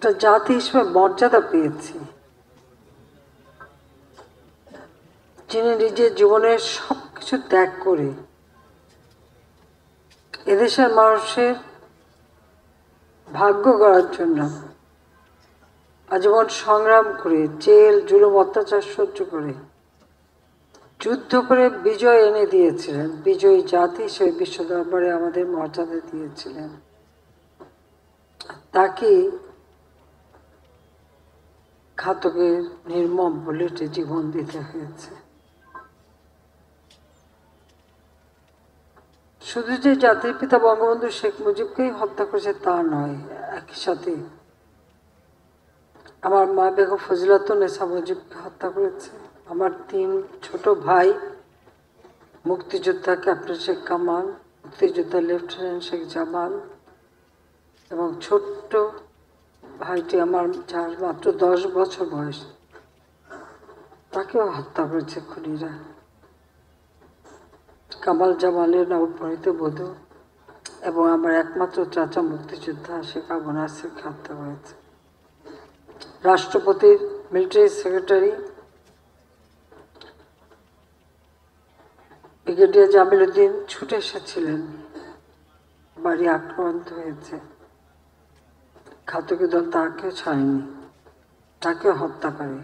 একটা জাতি হিসেবে মর্যাদা পেয়েছি, যিনি নিজের জীবনের সবকিছু ত্যাগ করে এদেশের মানুষের ভাগ্য গড়ার জন্য আজীবন সংগ্রাম করে, জেল জুলুম অত্যাচার সহ্য করে, যুদ্ধ করে বিজয় এনে দিয়েছিলেন। বিজয়ী জাতি হিসেবে বিশ্ব দরবারে আমাদের মর্যাদা দিয়েছিলেন। তাকে ঘাতকের নির্মম বুলেটে জীবন দিতে হয়েছে। শুধু যে জাতির পিতা বঙ্গবন্ধু শেখ মুজিবকেই হত্যা করেছে তা নয়, একই সাথে আমার মা বেগম ফজিলাতুন্নেসা মুজিবকে হত্যা করেছে। আমার 3 ছোট ভাই, মুক্তিযোদ্ধা ক্যাপ্টেন শেখ কামাল, মুক্তিযোদ্ধা লেফটেন্যান্ট শেখ জামাল এবং ছোট্ট ভাইটি আমার, যার মাত্র 10 বছর বয়স, তাকেও হত্যা করেছে খুনিরা। কামাল জামালের নবপরিণীত বধূ এবং আমার একমাত্র চাচা মুক্তিযোদ্ধা শেখ আবু নাসিরকে হত্যা করেছে। রাষ্ট্রপতির military secretary brigadier Jamil Uddin ছুটে এসেছিলেন, বাড়ি আক্রান্ত হয়েছে। ঘাতকের দল তাকেও ছাড়েনি, তাকেও হত্যা করে।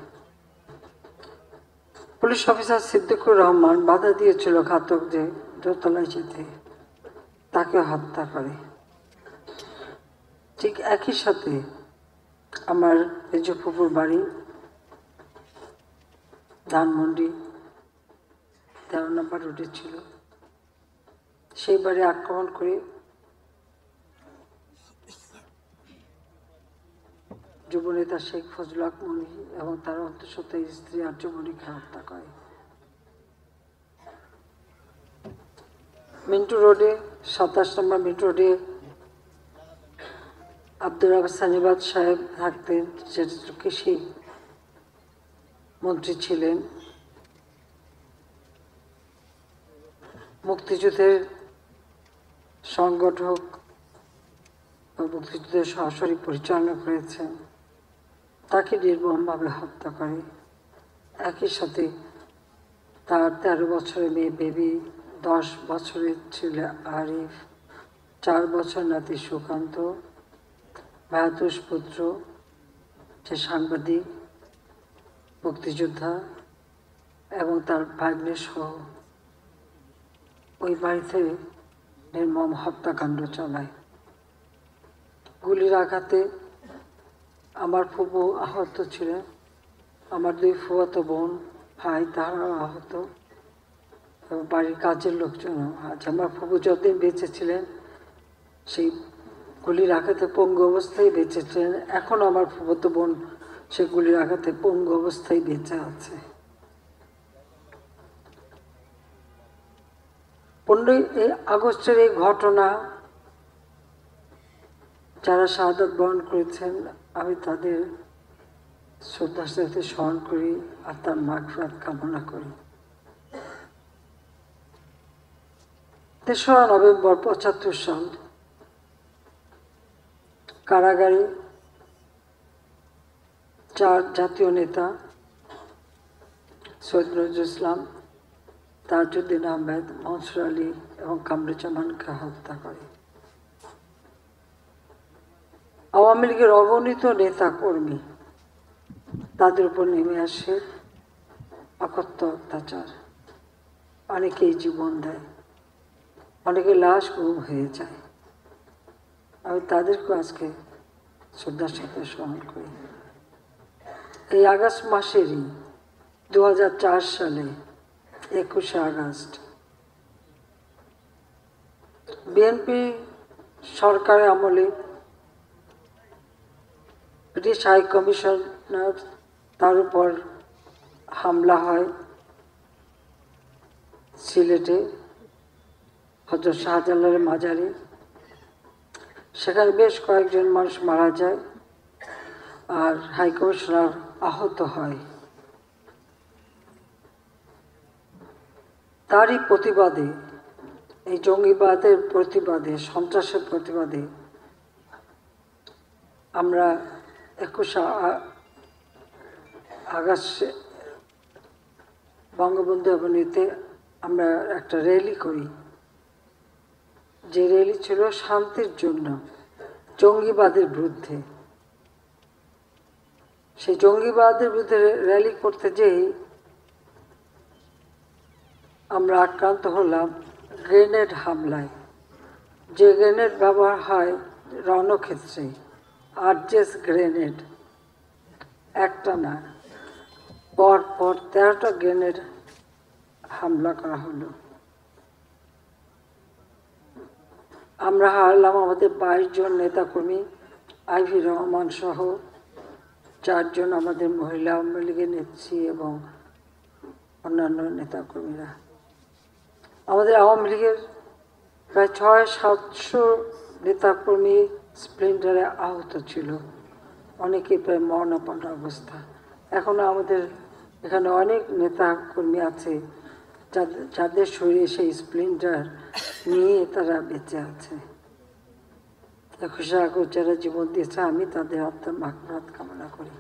পুলিশ অফিসার সিদ্দিকুর রহমান বাধা দিয়েছিল ঘাতকদের দোতলায় যেতে, তাকে হত্যা করে। ঠিক একই সাথে আমার মেজ ফুপুর বাড়ি ধানমন্ডি 13 নম্বর রোডে ছিল, সেই বাড়ি আক্রমণ করে যুবনেতা শেখ ফজলুল হক মনি এবং তার অন্তঃসত্ত্বা স্ত্রী আর্যমণিকে হত্যা করে। মিন্টু রোডে 27 নম্বর মিন্টু রোডে আব্দুর রাব্বাক সানিবাদ সাহেব থাকতেন, যেটা কৃষি মন্ত্রী ছিলেন। মুক্তিযুদ্ধের সংগঠক, মুক্তিযুদ্ধের সরাসরি পরিচালনা করেছেন, তাকে নির্মমভাবে হত্যা করে। একই সাথে তার 13 বছরের মেয়ে বেবি, 10 বছরের ছেলে আরিফ, 4 বছর নাতি সুকান্ত, ভায়াতুষ পুত্র যে সাংবাদিক, মুক্তিযোদ্ধা এবং তার ভাগ্নে সহ ওই বাড়িতে নির্মম হত্যাকাণ্ড চালায়। গুলির আঘাতে আমার ফুফু আহত ছিলেন, আমার 2 ফুফাতো বোন ভাই তারাও আহত, এবং বাড়ির কাজের লোকজনও। আজ আমার ফুফু যতদিন বেঁচে ছিলেন সেই গুলির আঘাতে পঙ্গু অবস্থায় বেঁচে ছিলেন। এখনও আমার ফুফাতো বোন সেই গুলির আঘাতে পঙ্গু অবস্থায় বেঁচে আছে। 15ই আগস্টের এই ঘটনা যারা শাহাদাত বরণ করেছেন, আমি তাদের শ্রদ্ধার সাথে স্মরণ করি আর তার মাগফিরাত কামনা করি। 3রা নভেম্বর 75 সাল কারাগারে 4 জাতীয় নেতা সৈয়দ নজরুল ইসলাম, তাজউদ্দিন আহমেদ, মনসুর আলী এবং কামরুজ্জামানকে হত্যা করে। আওয়ামী লীগের অগণিত নেতা কর্মী, তাদের উপর নেমে আসে অকথ্য অত্যাচার। অনেকেই জীবন দেয়, অনেকে লাশ গুম হয়ে যায়। আমি তাদেরকে আজকে শ্রদ্ধার সাথে স্মরণ করি। এই আগস্ট মাসেরই 2004 সালে 21শে আগস্ট বিএনপি সরকারের আমলে ব্রিটিশ হাই কমিশনার তার উপর হামলা হয় সিলেটে হযরত শাহজালালের মাজারে। সেখানে বেশ কয়েকজন মানুষ মারা যায় আর হাই কমিশনার আহত হয়। তারই প্রতিবাদে, এই জঙ্গিবাদের প্রতিবাদে, সন্ত্রাসের প্রতিবাদে আমরা 21 আগস্ট বঙ্গবন্ধু এভিনিউতে আমরা একটা র্যালি করি, যে র্যালি ছিল শান্তির জন্য, জঙ্গিবাদের বিরুদ্ধে। সেই জঙ্গিবাদের বিরুদ্ধে র্যালি করতে যেই আমরা আক্রান্ত হলাম গ্রেনেড হামলায়। যে গ্রেনেড ব্যবহার হয় রণক্ষেত্রে, আরজেস গ্রেনেড, একটা না, পর 13টা গ্রেনেড হামলা করা হলো। আমরা হারলাম আমাদের 22 জন নেতাকর্মী, আইভি রহমান সহ 4 জন আমাদের মহিলা আওয়ামী লীগের নেত্রী এবং অন্যান্য নেতাকর্মীরা। আমাদের আওয়ামী লীগের প্রায় 600-700 নেতাকর্মী স্প্লিন্টারে আহত ছিল, অনেকে প্রায় মরণাপন্ন অবস্থা। এখনো আমাদের এখানে অনেক নেতাকর্মী আছে যাদের শরীরে সেই স্প্লিন্টার নিয়ে তারা বেঁচে আছে। 21 আগস্ট যারা জীবন দিয়েছে, আমি তাদের আত্মার মাগফিরাত কামনা করি।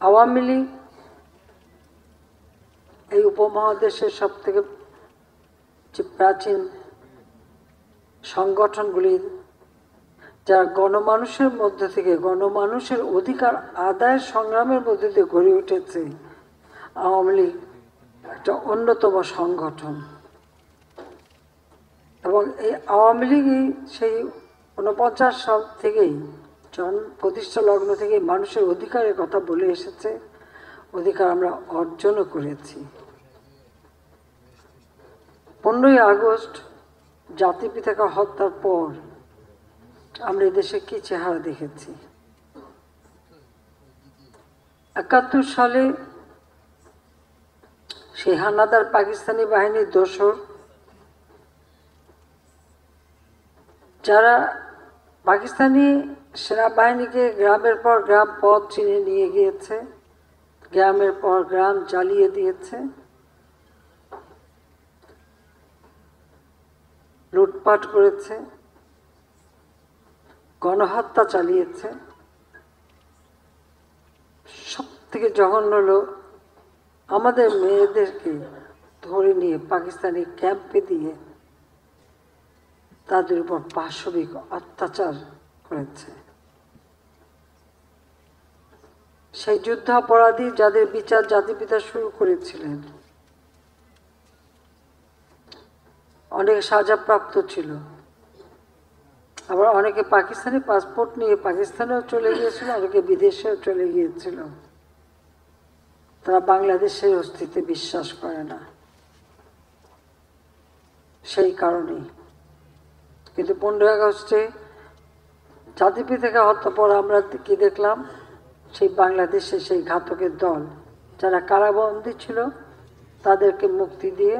আওয়ামী লীগ এই উপমহাদেশের সব থেকে যে প্রাচীন সংগঠনগুলির, যারা গণমানুষের মধ্যে থেকে, গণমানুষের অধিকার আদায়ের সংগ্রামের মধ্যে দিয়ে গড়ে উঠেছে, আওয়ামী লীগ একটা অন্যতম সংগঠন। এবং এই আওয়ামী লীগই সেই 49 সাল থেকেই, প্রতিষ্ঠা লগ্ন থেকে মানুষের অধিকারের কথা বলে এসেছে, অধিকার আমরা অর্জনও করেছি। 15ই আগস্ট জাতিপিতাকে হত্যার পর আমরা এদেশে কি চেহারা দেখেছি। 71 সালে সেই হানাদার পাকিস্তানি বাহিনীর দোসর, যারা পাকিস্তানি সেনাবাহিনীকে গ্রামের পর গ্রাম পথ চিনে নিয়ে গিয়েছে, গ্রামের পর গ্রাম জ্বালিয়ে দিয়েছে, লুটপাট করেছে, গণহত্যা চালিয়েছে। সব থেকে জঘন্য হলো আমাদের মেয়েদেরকে ধরে নিয়ে পাকিস্তানি ক্যাম্পে দিয়ে তাদের উপর পাশবিক অত্যাচার করেছে। সেই যুদ্ধাপরাধী যাদের বিচার জাতিপিতা শুরু করেছিলেন, অনেক সাজাপ্রাপ্ত ছিল, আবার অনেকে পাকিস্তানি পাসপোর্ট নিয়ে পাকিস্তানেও চলে গিয়েছিল, অনেকে বিদেশেও চলে গিয়েছিল। তারা বাংলাদেশের অস্তিত্বে বিশ্বাস করে না, সেই কারণেই। কিন্তু 15 আগস্টে জাতিপিতাকে হত্যা পর আমরা কি দেখলাম, সেই বাংলাদেশে সেই ঘাতকের দল যারা কারাবন্দী ছিল তাদেরকে মুক্তি দিয়ে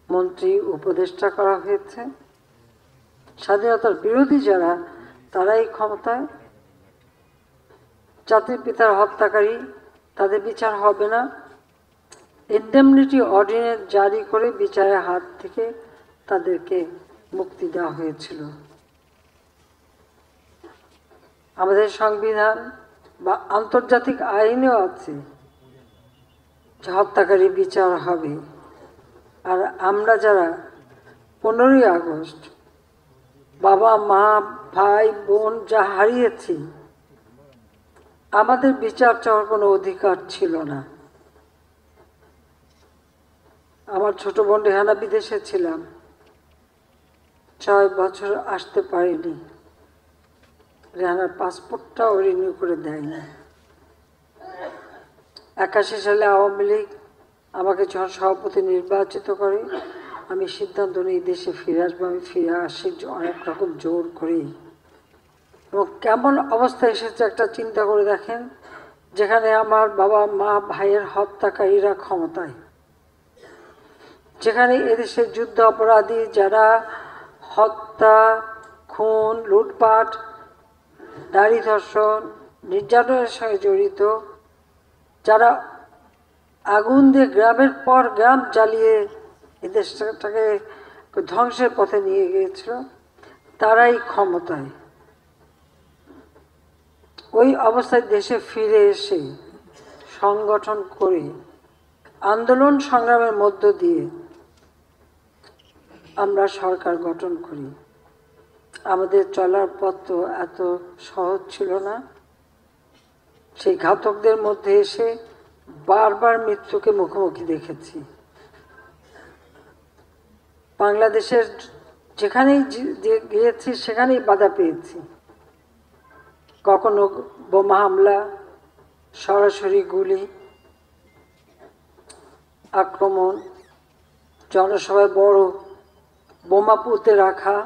মন্ত্রী উপদেষ্টা করা হয়েছে। স্বাধীনতার বিরোধী যারা, তারাই ক্ষমতায়। জাতির পিতার হত্যাকারী, তাদের বিচার হবে না, ইনডেমনিটি অর্ডিন্যান্স জারি করে বিচারের হাত থেকে তাদেরকে মুক্তি দেওয়া হয়েছিল। আমাদের সংবিধান বা আন্তর্জাতিক আইনেও আছে যে হত্যাকারী বিচার হবে। আর আমরা যারা 15ই আগস্ট বাবা মা ভাই বোন যা হারিয়েছি, আমাদের বিচার চাওয়ার কোনো অধিকার ছিল না। আমার ছোট বোন রেহানা বিদেশে ছিলাম, 6 বছর আসতে পারিনি, রেহানার পাসপোর্টটাও রিনিউ করে দেয়নি। 81 সালে আওয়ামী লীগ আমাকে যখন সভাপতি নির্বাচিত করে, আমি সিদ্ধান্ত নিই দেশে ফিরে আসবো। আমি ফিরে আসি অনেক রকম জোর করেই। এবং কেমন অবস্থা এসেছে একটা চিন্তা করে দেখেন, যেখানে আমার বাবা মা ভাইয়ের হত্যাকারীরা ক্ষমতায়, যেখানে এদেশের যুদ্ধ অপরাধী যারা হত্যা, খুন, লুটপাট, নারী ধর্ষণ, নির্যাতনের সঙ্গে জড়িত, যারা আগুন দিয়ে গ্রামের পর গ্রাম জ্বালিয়ে এদেশটাকে ধ্বংসের পথে নিয়ে গিয়েছিল, তারাই ক্ষমতায়। ওই অবস্থায় দেশে ফিরে এসে সংগঠন করে আন্দোলন সংগ্রামের মধ্য দিয়ে আমরা সরকার গঠন করি। আমাদের চলার পথ তো এত সহজ ছিল না। সেই ঘাতকদের মধ্যে এসে বারবার মৃত্যুকে মুখোমুখি দেখেছি। বাংলাদেশের যেখানেই গিয়েছি সেখানেই বাধা পেয়েছি। কখনো বোমা হামলা, সরাসরি গুলি, আক্রমণ, জনসভায় বড় বোমা পুঁতে রাখা,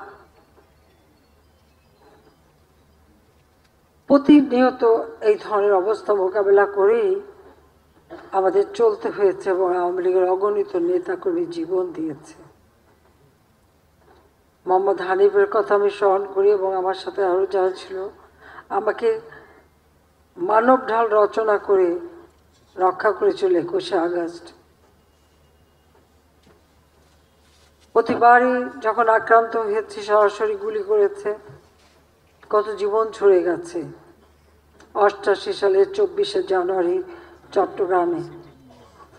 প্রতিনিয়ত এই ধরনের অবস্থা মোকাবেলা করেই আমাদের চলতে হয়েছে এবং আওয়ামী লীগের অগণিত নেতাকর্মী জীবন দিয়েছে। মোহাম্মদ হানিফের কথা আমি স্মরণ করি এবং আমার সাথে আরও যারা ছিল, আমাকে মানব ঢাল রচনা করে রক্ষা করেছিল 21শে আগস্ট। প্রতিবারই যখন আক্রান্ত হয়েছি সরাসরি গুলি করেছে, কত জীবন ছড়ে গেছে। 88 সালের 24শে জানুয়ারি চট্টগ্রামে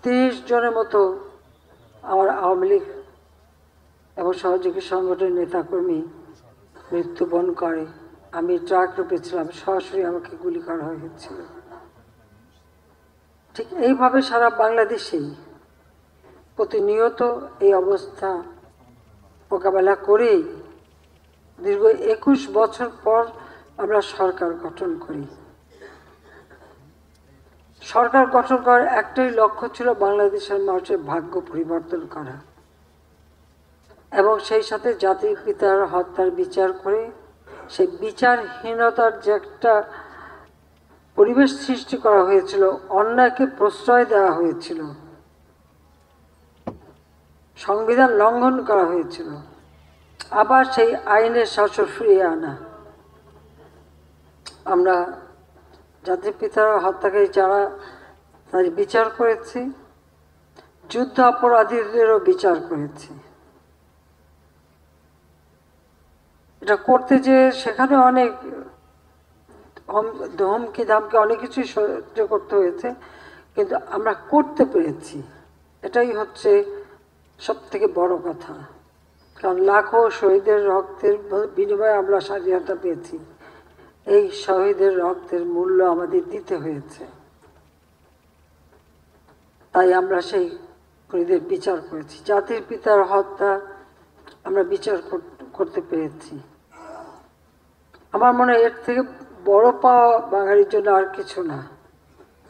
30 জনের মতো আমার আওয়ামী লীগ এবং সহযোগী সংগঠনের নেতাকর্মী মৃত্যুবরণ করে। আমি ট্রাক রূপেছিলাম, সরাসরি আমাকে গুলি করা হয়েছিল। ঠিক এইভাবে সারা বাংলাদেশেই প্রতিনিয়ত এই অবস্থা মোকাবেলা করেই দীর্ঘ 21 বছর পর আমরা সরকার গঠন করি। সরকার গঠন করার একটাই লক্ষ্য ছিল বাংলাদেশের মানুষের ভাগ্য পরিবর্তন করা এবং সেই সাথে জাতির পিতার হত্যার বিচার করে সেই বিচারহীনতার যে একটা পরিবেশ সৃষ্টি করা হয়েছিল, অন্যায়কে প্রশ্রয় দেওয়া হয়েছিল, সংবিধান লঙ্ঘন করা হয়েছিল, আবার সেই আইনের শাসন ফিরিয়ে আনা। আমরা জাতির পিতার হত্যাকারী যারা তাদের বিচার করেছি, যুদ্ধ অপরাধীদেরও বিচার করেছি। এটা করতে যে সেখানে অনেক ধমকি ধামকি অনেক কিছুই সহ্য করতে হয়েছে, কিন্তু আমরা করতে পেরেছি। এটাই হচ্ছে সব থেকে বড় কথা। কারণ লাখো শহীদের রক্তের বিনিময়ে আমরা স্বাধীনতা পেয়েছি। এই শহীদের রক্তের মূল্য আমাদের দিতে হয়েছে, তাই আমরা সেই শহীদের বিচার করেছি। জাতির পিতার হত্যা আমরা বিচার করতে পেরেছি। আমার মনে হয় এর থেকে বড় পাওয়া বাঙালির জন্য আর কিছু না,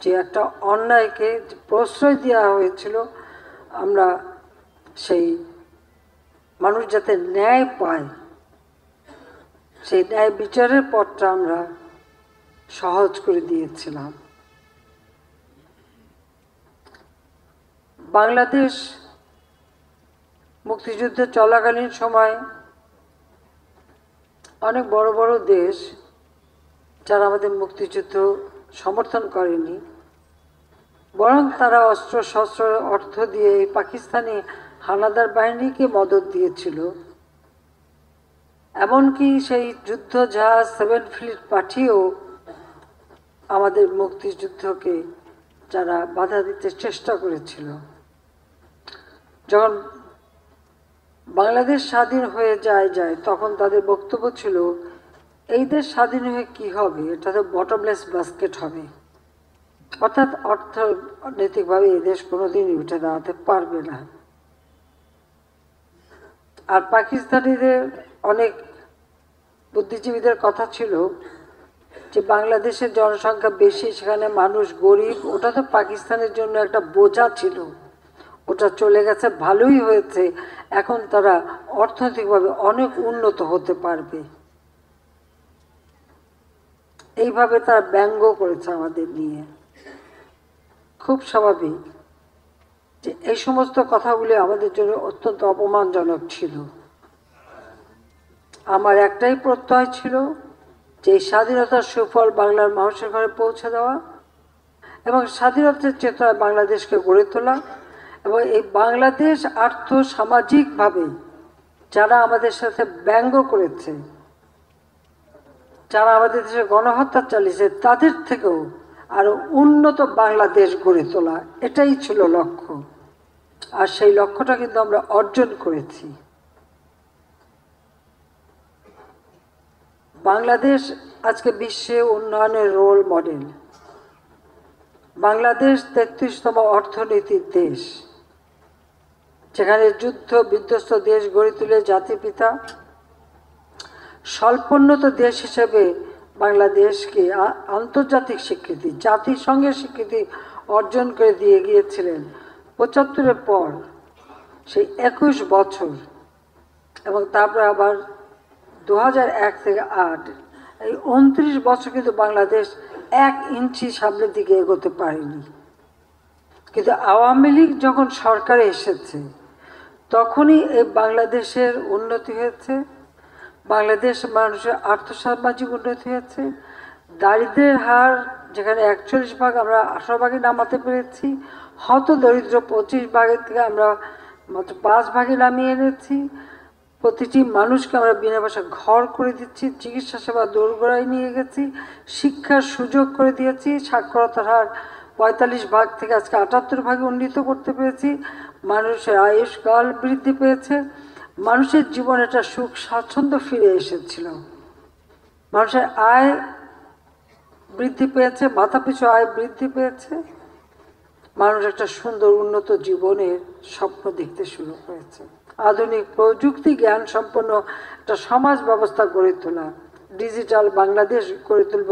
যে একটা অন্যায়কে প্রশ্রয় দেওয়া হয়েছিল, আমরা সেই মানুষ যাতে ন্যায় পায় সেই ন্যায় বিচারের পথটা আমরা সহজ করে দিয়েছিলাম। বাংলাদেশ মুক্তিযুদ্ধ চলাকালীন সময় অনেক বড় বড় দেশ যারা আমাদের মুক্তিযুদ্ধ সমর্থন করেনি, বরং তারা অস্ত্র শস্ত্র অর্থ দিয়ে এই পাকিস্তানি হানাদার বাহিনীকে মদত দিয়েছিল। এমনকি সেই যুদ্ধ জাহাজ 7 ফ্লিট পাঠিয়েও আমাদের মুক্তিযুদ্ধকে যারা বাধা দিতে চেষ্টা করেছিল। যখন বাংলাদেশ স্বাধীন হয়ে যায় তখন তাদের বক্তব্য ছিল, এই দেশ স্বাধীন হয়ে কি হবে, এটা তো বটমলেস বাস্কেট হবে, অর্থাৎ অর্থনৈতিকভাবে এই দেশ কোনোদিনই উঠে দাঁড়াতে পারবে না। আর পাকিস্তানিদের অনেক বুদ্ধিজীবীদের কথা ছিল যে বাংলাদেশের জনসংখ্যা বেশি, সেখানে মানুষ গরিব, ওটা তো পাকিস্তানের জন্য একটা বোঝা ছিল, ওটা চলে গেছে, ভালোই হয়েছে, এখন তারা অর্থনৈতিকভাবে অনেক উন্নত হতে পারবে। এইভাবে তারা ব্যঙ্গ করেছে আমাদের নিয়ে। খুব স্বাভাবিক যে এই সমস্ত কথাগুলি আমাদের জন্য অত্যন্ত অপমানজনক ছিল। আমার একটাই প্রত্যয় ছিল যে স্বাধীনতার সুফল বাংলার মানুষের ঘরে পৌঁছে দেওয়া এবং স্বাধীনতার চেতনায় বাংলাদেশকে গড়ে তোলা, এবং এই বাংলাদেশ আর্থ সামাজিকভাবে যারা আমাদের সাথে ব্যঙ্গ করেছে, যারা আমাদের দেশে গণহত্যা চালিয়েছে তাদের থেকেও আরো উন্নত বাংলাদেশ গড়ে তোলা, এটাই ছিল লক্ষ্য। আর সেই লক্ষ্যটা কিন্তু আমরা অর্জন করেছি। বাংলাদেশ আজকে বিশ্বে উন্নয়নের রোল মডেল। বাংলাদেশ 33তম অর্থনীতির দেশ, যেখানে যুদ্ধ বিধ্বস্ত দেশ গড়ে তুলে জাতিপিতা স্বল্পোন্নত দেশ হিসেবে বাংলাদেশকে আন্তর্জাতিক স্বীকৃতি, জাতিসংঘের স্বীকৃতি অর্জন করে দিয়ে গিয়েছিলেন 75-এর পর, সেই 21 বছর। এবং তারপরে আবার 2001 থেকে 8, এই 29 বছর কিন্তু বাংলাদেশ 1 ইঞ্চি সামনের দিকে এগোতে পারেনি। কিন্তু আওয়ামী লীগ যখন সরকারে এসেছে তখনই এই বাংলাদেশের উন্নতি হয়েছে, বাংলাদেশ মানুষের আর্থসামাজিক উন্নতি হয়েছে, দারিদ্র্যের হার যেখানে 41 ভাগ আমরা 18 ভাগে নামাতে পেরেছি, হত দরিদ্র 25 ভাগের থেকে আমরা মাত্র 5 ভাগে নামিয়ে এনেছি। প্রতিটি মানুষকে আমরা বিনা পয়সায় ঘর করে দিচ্ছি, চিকিৎসা সেবা দোরগোড়ায় নিয়ে গেছি, শিক্ষার সুযোগ করে দিয়েছি, সাক্ষরতার হার 45 ভাগ থেকে আজকে 78 ভাগে উন্নীত করতে পেরেছি, মানুষের আয়ুষ্কাল বৃদ্ধি পেয়েছে, মানুষের জীবনে একটা সুখ স্বাচ্ছন্দ্য ফিরে এসেছিল, মানুষের আয় বৃদ্ধি পেয়েছে, মাথাপিছু আয় বৃদ্ধি পেয়েছে, মানুষ একটা সুন্দর উন্নত জীবনের স্বপ্ন দেখতে শুরু করেছে। আধুনিক প্রযুক্তি জ্ঞান সম্পন্ন একটা সমাজ ব্যবস্থা গড়ে তোলা, ডিজিটাল বাংলাদেশ গড়ে তুলব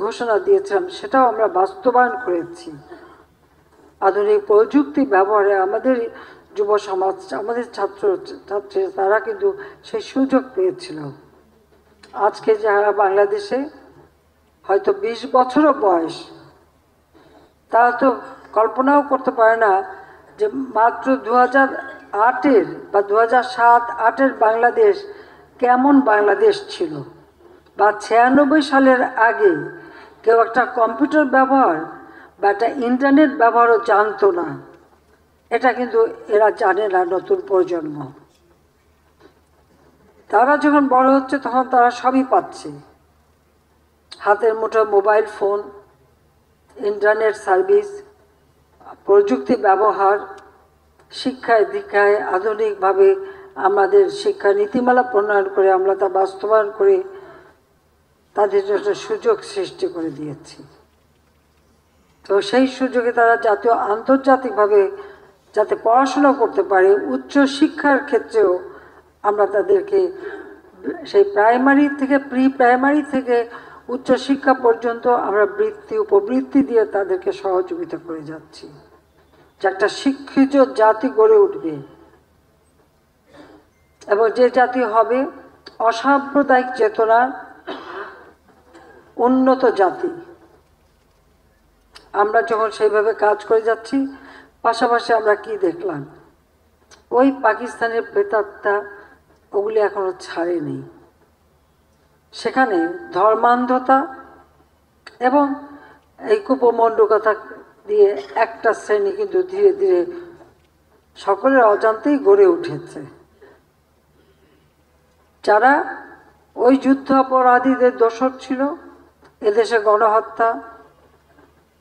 ঘোষণা দিয়েছিলাম, সেটাও আমরা বাস্তবায়ন করেছি। আধুনিক প্রযুক্তি ব্যবহারে আমাদের যুব সমাজ, আমাদের ছাত্রী তারা কিন্তু সেই সুযোগ পেয়েছিল। আজকে যারা বাংলাদেশে হয়তো 20 বছরও বয়স, তারা তো কল্পনাও করতে পারে না যে মাত্র 2008-এর বা 2007-08-এর বাংলাদেশ কেমন বাংলাদেশ ছিল, বা 96 সালের আগে কেউ একটা কম্পিউটার ব্যবহার বা একটা ইন্টারনেট ব্যবহারও জানতো না। এটা কিন্তু এরা জানে না, নতুন প্রজন্ম। তারা যখন বড় হচ্ছে তখন তারা সবই পাচ্ছে, হাতের মুঠোয় মোবাইল ফোন, ইন্টারনেট সার্ভিস, প্রযুক্তি ব্যবহার, শিক্ষায় দীক্ষায় আধুনিকভাবে আমাদের শিক্ষা নীতিমালা প্রণয়ন করে আমরা তা বাস্তবায়ন করে তাদের জন্য সুযোগ সৃষ্টি করে দিয়েছি। তো সেই সুযোগে তারা জাতীয় আন্তর্জাতিকভাবে যাতে পড়াশোনা করতে পারে, উচ্চ শিক্ষার ক্ষেত্রেও আমরা তাদেরকে সেই প্রাইমারি থেকে প্রি প্রাইমারি থেকে উচ্চ শিক্ষা পর্যন্ত আমরা বৃত্তি উপবৃত্তি দিয়ে তাদেরকে সহযোগিতা করে যাচ্ছি, যে একটা শিক্ষিত জাতি গড়ে উঠবে এবং যে জাতি হবে অসাম্প্রদায়িক চেতনার উন্নত জাতি। আমরা যখন সেইভাবে কাজ করে যাচ্ছি, পাশাপাশি আমরা কি দেখলাম, ওই পাকিস্তানের প্রেতাত্মা ওগুলি এখনো ছাড়েনি। সেখানে ধর্মান্ধতা এবং এই কুপমণ্ডকতা দিয়ে একটা শ্রেণী কিন্তু ধীরে ধীরে সকলের অজান্তেই গড়ে উঠেছে, যারা ওই যুদ্ধ অপরাধীদের দোসর ছিল। এদেশে গণহত্যা,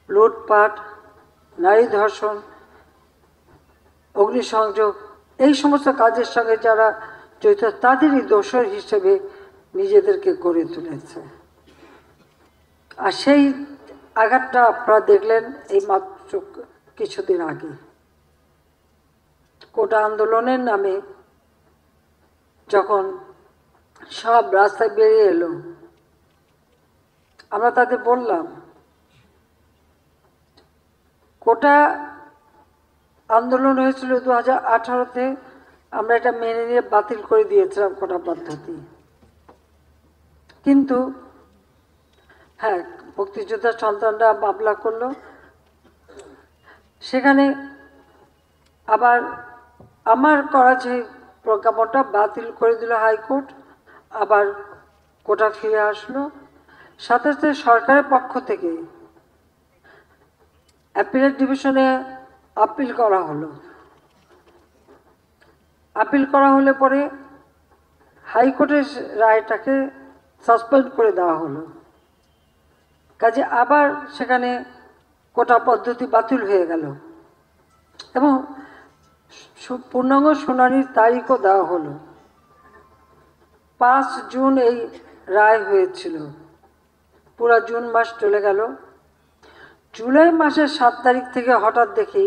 লুটপাট, নারী ধর্ষণ, অগ্নিসংযোগ, এই সমস্ত কাজের সঙ্গে যারা জড়িত তাদেরই দোসর হিসেবে নিজেদেরকে গড়ে তুলেছে। আর সেই আঘাতটা আপনারা দেখলেন এই মাত্র কিছুদিন আগে কোটা আন্দোলনের নামে যখন সব রাস্তায় বেরিয়ে এলো, আমরা তাদের বললাম কোটা আন্দোলন হয়েছিল 2018-তে, আমরা এটা মেনে নিয়ে বাতিল করে দিয়েছিলাম কোটা পদ্ধতি। কিন্তু হ্যাঁ, মুক্তিযোদ্ধার সন্তানরা মামলা করলো, সেখানে আবার আমার করা যে প্রজ্ঞাপনটা বাতিল করে দিল হাইকোর্ট, আবার কোটা ফিরে আসলো। সাথে সাথে সরকারের পক্ষ থেকে অ্যাপিলেট ডিভিশনে আপিল করা হলো। আপিল করা হলে পরে হাইকোর্টের রায়টাকে সাসপেন্ড করে দেওয়া হলো। কাজে আবার সেখানে কোটা পদ্ধতি বাতিল হয়ে গেল এবং পূর্ণাঙ্গ শুনানির তারিখও দেওয়া হলো। 5 জুন এই রায় হয়েছিল। পুরো জুন মাস চলে গেল। জুলাই মাসের 7 তারিখ থেকে হঠাৎ দেখি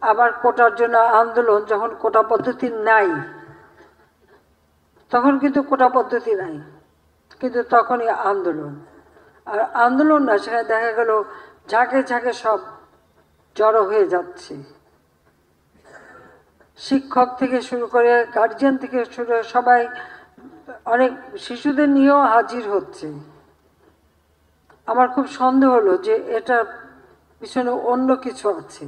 আবার কোটার জন্য আন্দোলন। যখন কোটা পদ্ধতি নাই, তখন কিন্তু কোটা পদ্ধতি নাই, কিন্তু তখনই আন্দোলন। আর আন্দোলন না, সেখানে দেখা গেল ঝাঁকে ঝাঁকে সব জড়ো হয়ে যাচ্ছে। শিক্ষক থেকে শুরু করে, গার্জিয়ান থেকে শুরু করে সবাই, অনেক শিশুদের নিয়েও হাজির হচ্ছে। আমার খুব সন্দেহ হলো যে এটার পিছনে অন্য কিছু আছে।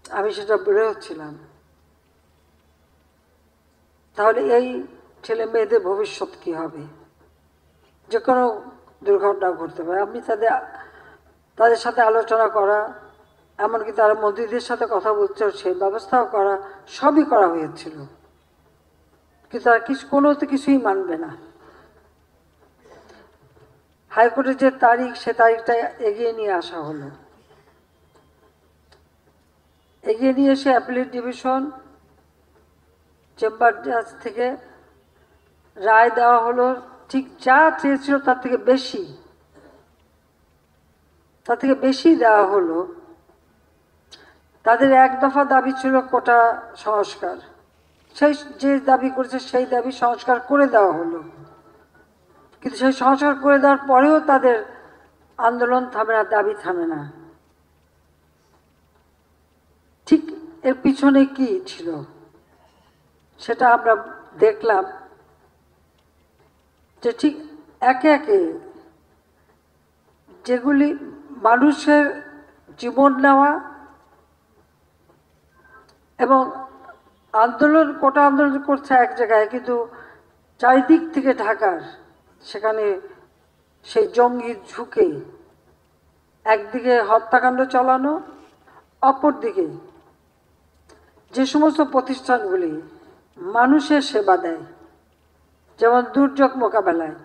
আমি সেটা বেরোচ্ছিলাম। তাহলে এই ছেলে মেয়েদের ভবিষ্যৎ কি হবে? যে কোনো দুর্ঘটনা ঘটতে পারে। আপনি তাদের সাথে আলোচনা করা, এমনকি তারা মন্ত্রীদের সাথে কথা বলছে, সেই ব্যবস্থাও করা, সবই করা হয়েছিল, কিন্তু তারা কিছুই মানবে না। হাইকোর্টের যে তারিখ, সে তারিখটা এগিয়ে নিয়ে আসা হলো। এগিয়ে নিয়ে এসে অ্যাপিলেট ডিভিশন চেম্বার জাজ থেকে রায় দেওয়া হলো। ঠিক যা চেয়েছিল তার থেকে বেশি দেওয়া হলো। তাদের এক দফা দাবি ছিল কোটা সংস্কার। সেই যে দাবি করেছে সেই দাবি সংস্কার করে দেওয়া হলো, কিন্তু সেই সংস্কার করে দেওয়ার পরেও তাদের আন্দোলন থামে না, দাবি থামে না। ঠিক এর পিছনে কি ছিল সেটা আমরা দেখলাম, যে ঠিক একে একে যেগুলি মানুষের জীবন নেওয়া এবং কোটা আন্দোলন করছে এক জায়গায়, কিন্তু চারিদিক থেকে ঢাকার সেখানে সেই জঙ্গি ঝুঁকে একদিকে হত্যাকাণ্ড চালানো, অপরদিকে যে সমস্ত প্রতিষ্ঠানগুলি মানুষের সেবা দেয়, যেমন দুর্যোগ মোকাবেলায়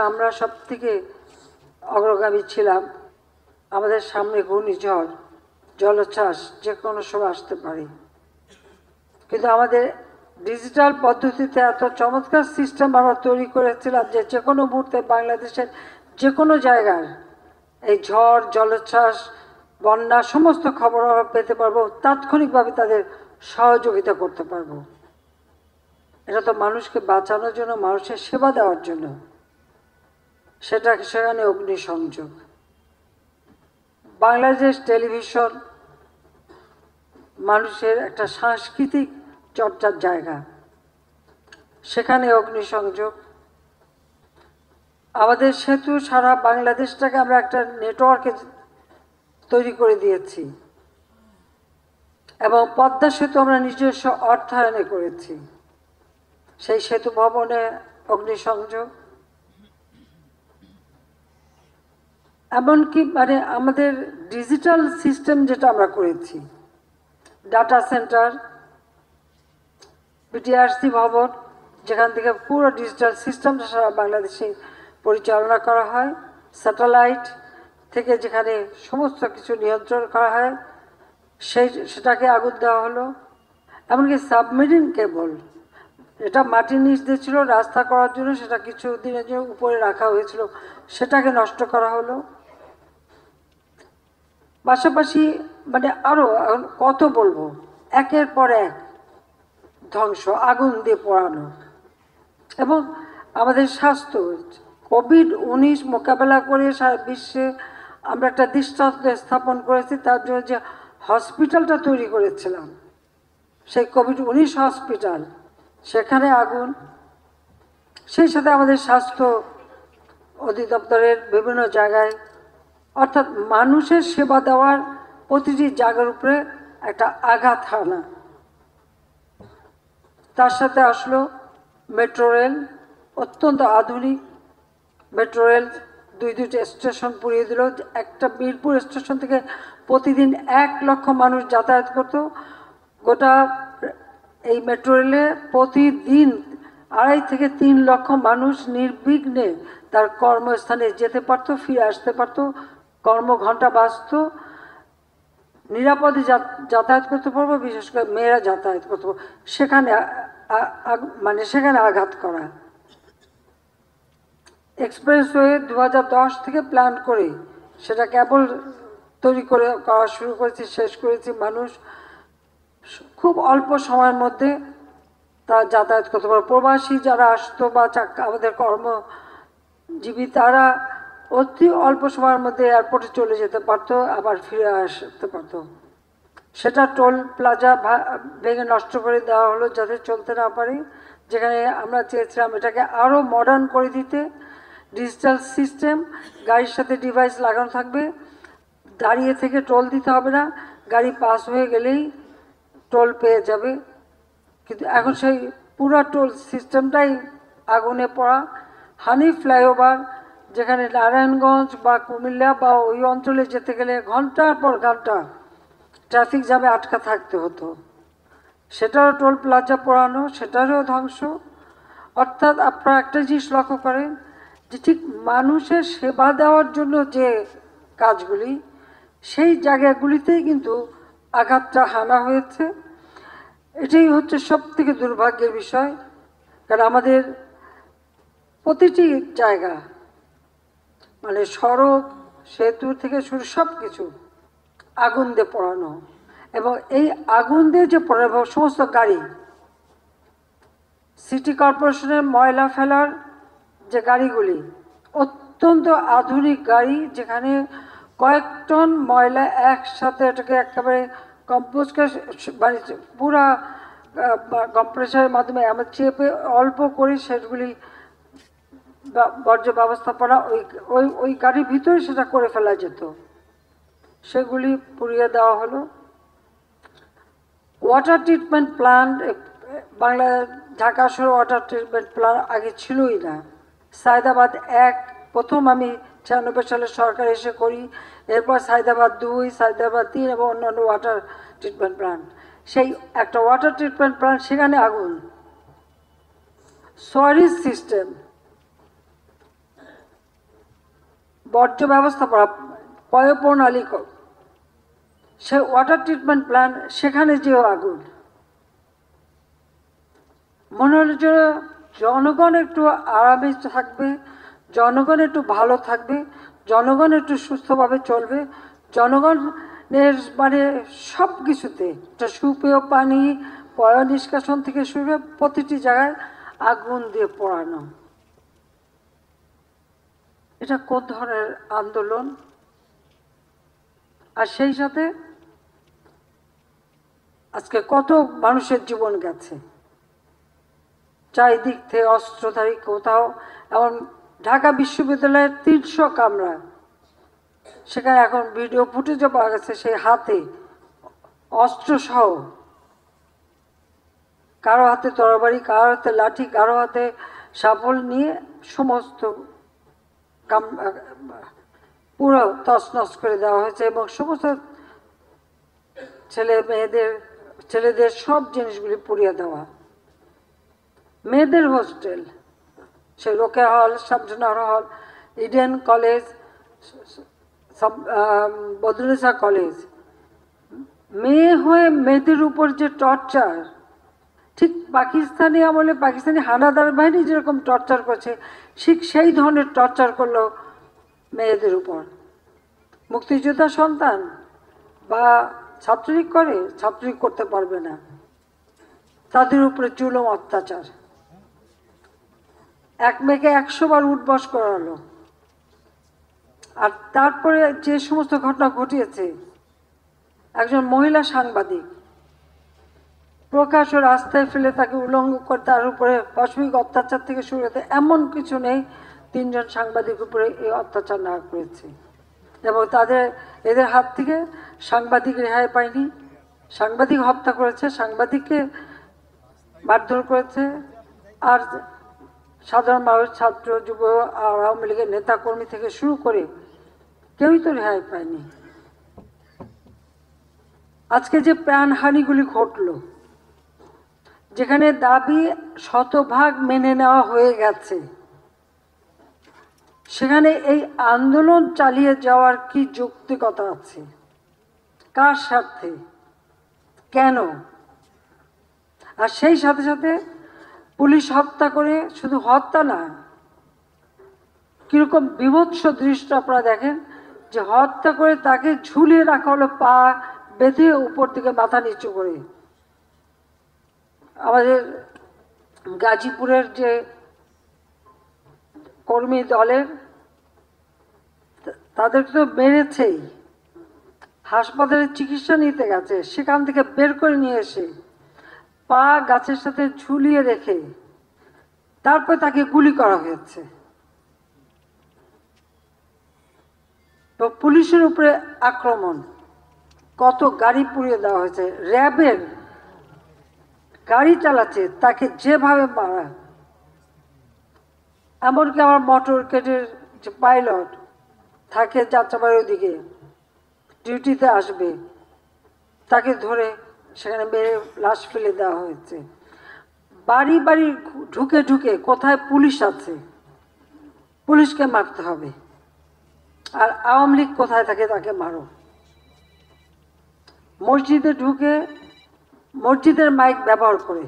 আমরা সব থেকে অগ্রগামী ছিলাম। আমাদের সামনে ঘূর্ণিঝড়, জলোচ্ছ্বাস যে কোনো সময় আসতে পারে, কিন্তু আমাদের ডিজিটাল পদ্ধতিতে এত চমৎকার সিস্টেম আমরা তৈরি করেছিলাম যে যে কোনো মুহূর্তে বাংলাদেশের যে কোনো জায়গার এই ঝড়, জলোচ্ছ্বাস, বন্যা সমস্ত খবর আমরা পেতে পারবো, তাৎক্ষণিকভাবে তাদের সহযোগিতা করতে পারবো। এটা তো মানুষকে বাঁচানোর জন্য, মানুষের সেবা দেওয়ার জন্য। সেখানে অগ্নিসংযোগ। বাংলাদেশ টেলিভিশন মানুষের একটা সাংস্কৃতিক চর্চার জায়গা, সেখানে অগ্নিসংযোগ। আমাদের সেতু সারা বাংলাদেশটাকে আমরা একটা নেটওয়ার্কে তৈরি করে দিয়েছি, এবং পদ্মা সেতু আমরা নিজস্ব অর্থায়নে করেছি। সেই সেতু ভবনে অগ্নিসংযোগ, এমনকি আমাদের ডিজিটাল সিস্টেম যেটা আমরা করেছি, ডাটা সেন্টার, বিটিআরসি ভবন, যেখান থেকে পুরো ডিজিটাল সিস্টেমটা সারা বাংলাদেশে পরিচালনা করা হয়, স্যাটেলাইট থেকে যেখানে সমস্ত কিছু নিয়ন্ত্রণ করা হয়, সেটাকে আগুন দেওয়া হলো। এমনকি সাবমেরিন কেবল, এটা মাটির নিচ দিয়ে ছিল রাস্তা করার জন্য, সেটা কিছু দিনের জন্য উপরে রাখা হয়েছিল, সেটাকে নষ্ট করা হলো। পাশাপাশি আরো কত বলবো, একের পর এক ধ্বংস, আগুন দিয়ে পোড়ানো। এবং আমাদের স্বাস্থ্য, কোভিড-19 মোকাবেলা করে সারা বিশ্বে আমরা একটা দৃষ্টান্ত স্থাপন করেছি। তার জন্য যে হসপিটালটা তৈরি করেছিলাম, সেই কোভিড-19 হসপিটাল, সেখানে আগুন। সেই সাথে আমাদের স্বাস্থ্য অধিদপ্তরের বিভিন্ন জায়গায়, অর্থাৎ মানুষের সেবা দেওয়ার প্রতিটি জায়গার উপরে একটা আঘাত হানা। তার সাথে আসলো মেট্রো রেল, অত্যন্ত আধুনিক মেট্রো রেল, দুইটা স্টেশন পুড়িয়ে দিল। একটা মিরপুর স্টেশন থেকে প্রতিদিন 1 লক্ষ মানুষ যাতায়াত করত। গোটা এই মেট্রো রেলে প্রতিদিন 2.5 থেকে 3 লক্ষ মানুষ নির্বিঘ্নে তার কর্মস্থানে যেতে পারত, ফিরে আসতে পারত, কর্মঘণ্টা বাঁচত, নিরাপদে যাতায়াত করতে পারবো, বিশেষ করে মেয়েরা যাতায়াত করতে পারবো। সেখানে সেখানে আঘাত করা। এক্সপ্রেসওয়ে 2010 থেকে প্ল্যান করে সেটা কেবল তৈরি করা শুরু করেছি, শেষ করেছি। মানুষ খুব অল্প সময়ের মধ্যে তারা যাতায়াত করতে পারে। প্রবাসী যারা আসতো বা আমাদের কর্মজীবী, তারা অতি অল্প সময়ের মধ্যে এয়ারপোর্টে চলে যেতে পারতো, আবার ফিরে আসতে পারতো। সেটা টোল প্লাজা ভেঙে নষ্ট করে দেওয়া হলো যাতে চলতে না পারে, যেখানে আমরা চেয়েছিলাম এটাকে আরও মডার্ন করে দিতে। ডিজিটাল সিস্টেম, গাড়ির সাথে ডিভাইস লাগানো থাকবে, দাঁড়িয়ে থেকে টোল দিতে হবে না, গাড়ি পাস হয়ে গেলেই টোল পেয়ে যাবে। কিন্তু এখন সেই পুরো টোল সিস্টেমটাই আগুনে পড়া। হানি ফ্লাইওভার, যেখানে নারায়ণগঞ্জ বা কুমিল্লা বা ওই অঞ্চলে যেতে গেলে ঘন্টার পর ঘন্টা ট্রাফিক জ্যামে আটকা থাকতে হতো, সেটারও টোল প্লাজা পড়ানো, সেটারও ধ্বংস। অর্থাৎ আপনারা একটা জিনিস লক্ষ্য করেন যে ঠিক মানুষের সেবা দেওয়ার জন্য যে কাজগুলি, সেই জায়গাগুলিতেই কিন্তু আঘাতটা হানা হয়েছে। এটাই হচ্ছে সবথেকে দুর্ভাগ্যের বিষয়। কারণ আমাদের প্রতিটি জায়গা, মানে সড়ক, সেতু থেকে শুরু সব কিছু আগুন দিয়ে পোড়ানো। এবং এই আগুন দিয়ে যে পোড়ানো সমস্ত গাড়ি, সিটি কর্পোরেশনের ময়লা ফেলার যে গাড়িগুলি, অত্যন্ত আধুনিক গাড়ি, যেখানে কয়েক টন ময়লা একসাথে এটাকে একেবারে কম্পোজ করে, মানে পুরা কম্প্রেসারের মাধ্যমে আমরা চেপে অল্প করে সেগুলি বর্জ্য ব্যবস্থাপনা ওই গাড়ির ভিতরে সেটা করে ফেলা যেত, সেগুলি পুড়িয়ে দেওয়া হলো। Water treatment plant, Bangla Dhaka শহরে ওয়াটার ট্রিটমেন্ট প্ল্যান্ট আগে ছিলই না। সায়দাবাদ 1 প্রথম আমি 96 সালে সরকার এসে করি, এরপর সায়দাবাদ 2, সায়দাবাদ 3 এবং অন্যান্য ওয়াটার ট্রিটমেন্ট প্ল্যান্ট। সেই একটা ওয়াটার ট্রিটমেন্ট প্ল্যান্ট, সেখানে আগুন। সোয়ারিজ সিস্টেম, বর্জ্য ব্যবস্থাপনা, পয়ঃপ্রণালী, সে ওয়াটার ট্রিটমেন্ট প্ল্যান্ট, সেখানে যেও আগুন। মনে হল যে জনগণ একটু আরামে থাকবে, জনগণ একটু ভালো থাকবে, জনগণ একটু সুস্থভাবে চলবে, জনগণের মানে সব কিছুতে একটা সুপেয় পানি, পয় নিষ্কাশন থেকে শুরু করে প্রতিটি জায়গায় আগুন দিয়ে পোড়ানো। এটা কোন ধরনের আন্দোলন? আর সেই সাথে আজকে কত মানুষের জীবন গেছে, চারিদিক থেকে অস্ত্রধারী কোথাও। এবং ঢাকা বিশ্ববিদ্যালয়ের 300 কামরা, সেখানে এখন ভিডিও ফুটেজও পাওয়া গেছে, সেই হাতে অস্ত্রসহ, কারো হাতে তরবারি, কারো হাতে লাঠি, কারো হাতে শাবল নিয়ে সমস্ত পুরো তছনছ করে দেওয়া হয়েছে। এবং সমস্ত ছেলেদের সব জিনিসগুলি পুড়িয়ে দেওয়া। মেয়েদের হোস্টেল, সে রোকেয়া হল, শামসুন্নাহর হল, ইডেন কলেজ, বদরুন্নেসা কলেজ, মেয়ে হয়ে মেয়েদের উপর যে টর্চার, ঠিক পাকিস্তানি আমলে পাকিস্তানি হানাদার বাহিনী যেরকম টর্চার করছে, ঠিক সেই ধরনের টর্চার করলো মেয়েদের উপর। মুক্তিযোদ্ধা সন্তান বা ছাত্রলীগ করে, ছাত্রলীগ করতে পারবে না, তাদের উপরে জুলুম অত্যাচার। এক মেয়েকে 100 বার উঠবস করালো। আর তারপরে যে সমস্ত ঘটনা ঘটিয়েছে, একজন মহিলা সাংবাদিক প্রকাশ্য রাস্তায় ফেলে তাকে উলঙ্গ করে তার উপরে পাশবিক অত্যাচার থেকে শুরু করতে, এমন কিছু নেই 3 জন সাংবাদিক উপরে এই অত্যাচার না করেছে। এবং এদের হাত থেকে সাংবাদিক রেহাই পায়নি, সাংবাদিক হত্যা করেছে, সাংবাদিককে মারধর করেছে। আর সাধারণ মানুষ, ছাত্র, যুব আর আওয়ামী লীগের নেতাকর্মী থেকে শুরু করে কেউই তো রেহাই পায়নি। আজকে যে প্রাণহানিগুলি ঘটল, যেখানে দাবি শতভাগ মেনে নেওয়া হয়ে গেছে, সেখানে এই আন্দোলন চালিয়ে যাওয়ার কি যৌক্তিকতা আছে? কার স্বার্থে? কেন? আর সেই সাথে সাথে পুলিশ হত্যা করে, শুধু হত্যা না, কিরকম বিভৎস দৃশ্য আপনারা দেখেন যে হত্যা করে তাকে ঝুলিয়ে রাখা হলো, পা বেঁধে উপর থেকে মাথা নিচু করে। আমাদের গাজীপুরের যে কর্মী দলের, তাদেরকে তো মেরেছেই, হাসপাতালে চিকিৎসা নিতে গেছে, সেখান থেকে বের করে নিয়ে এসে পা গাছের সাথে ঝুলিয়ে রেখে তারপর তাকে গুলি করা হয়েছে। তো পুলিশের উপরে আক্রমণ, কত গাড়ি পুড়িয়ে দেওয়া হয়েছে, র্যাবের গাড়ি চালাচ্ছে তাকে যেভাবে মারা। এমনকি আমার মোটর কেটের যে পাইলট থাকে যাত্রাবাড়ির ওদিকে, ডিউটিতে আসবে, তাকে ধরে সেখানে মেরে লাশ ফেলে দেওয়া হয়েছে। বাড়ি বাড়ি ঢুকে ঢুকে কোথায় পুলিশ আছে, পুলিশকে মারতে হবে, আর আওয়ামী লীগ কোথায় থাকে তাকে মারো। মসজিদে ঢুকে মসজিদের মাইক ব্যবহার করে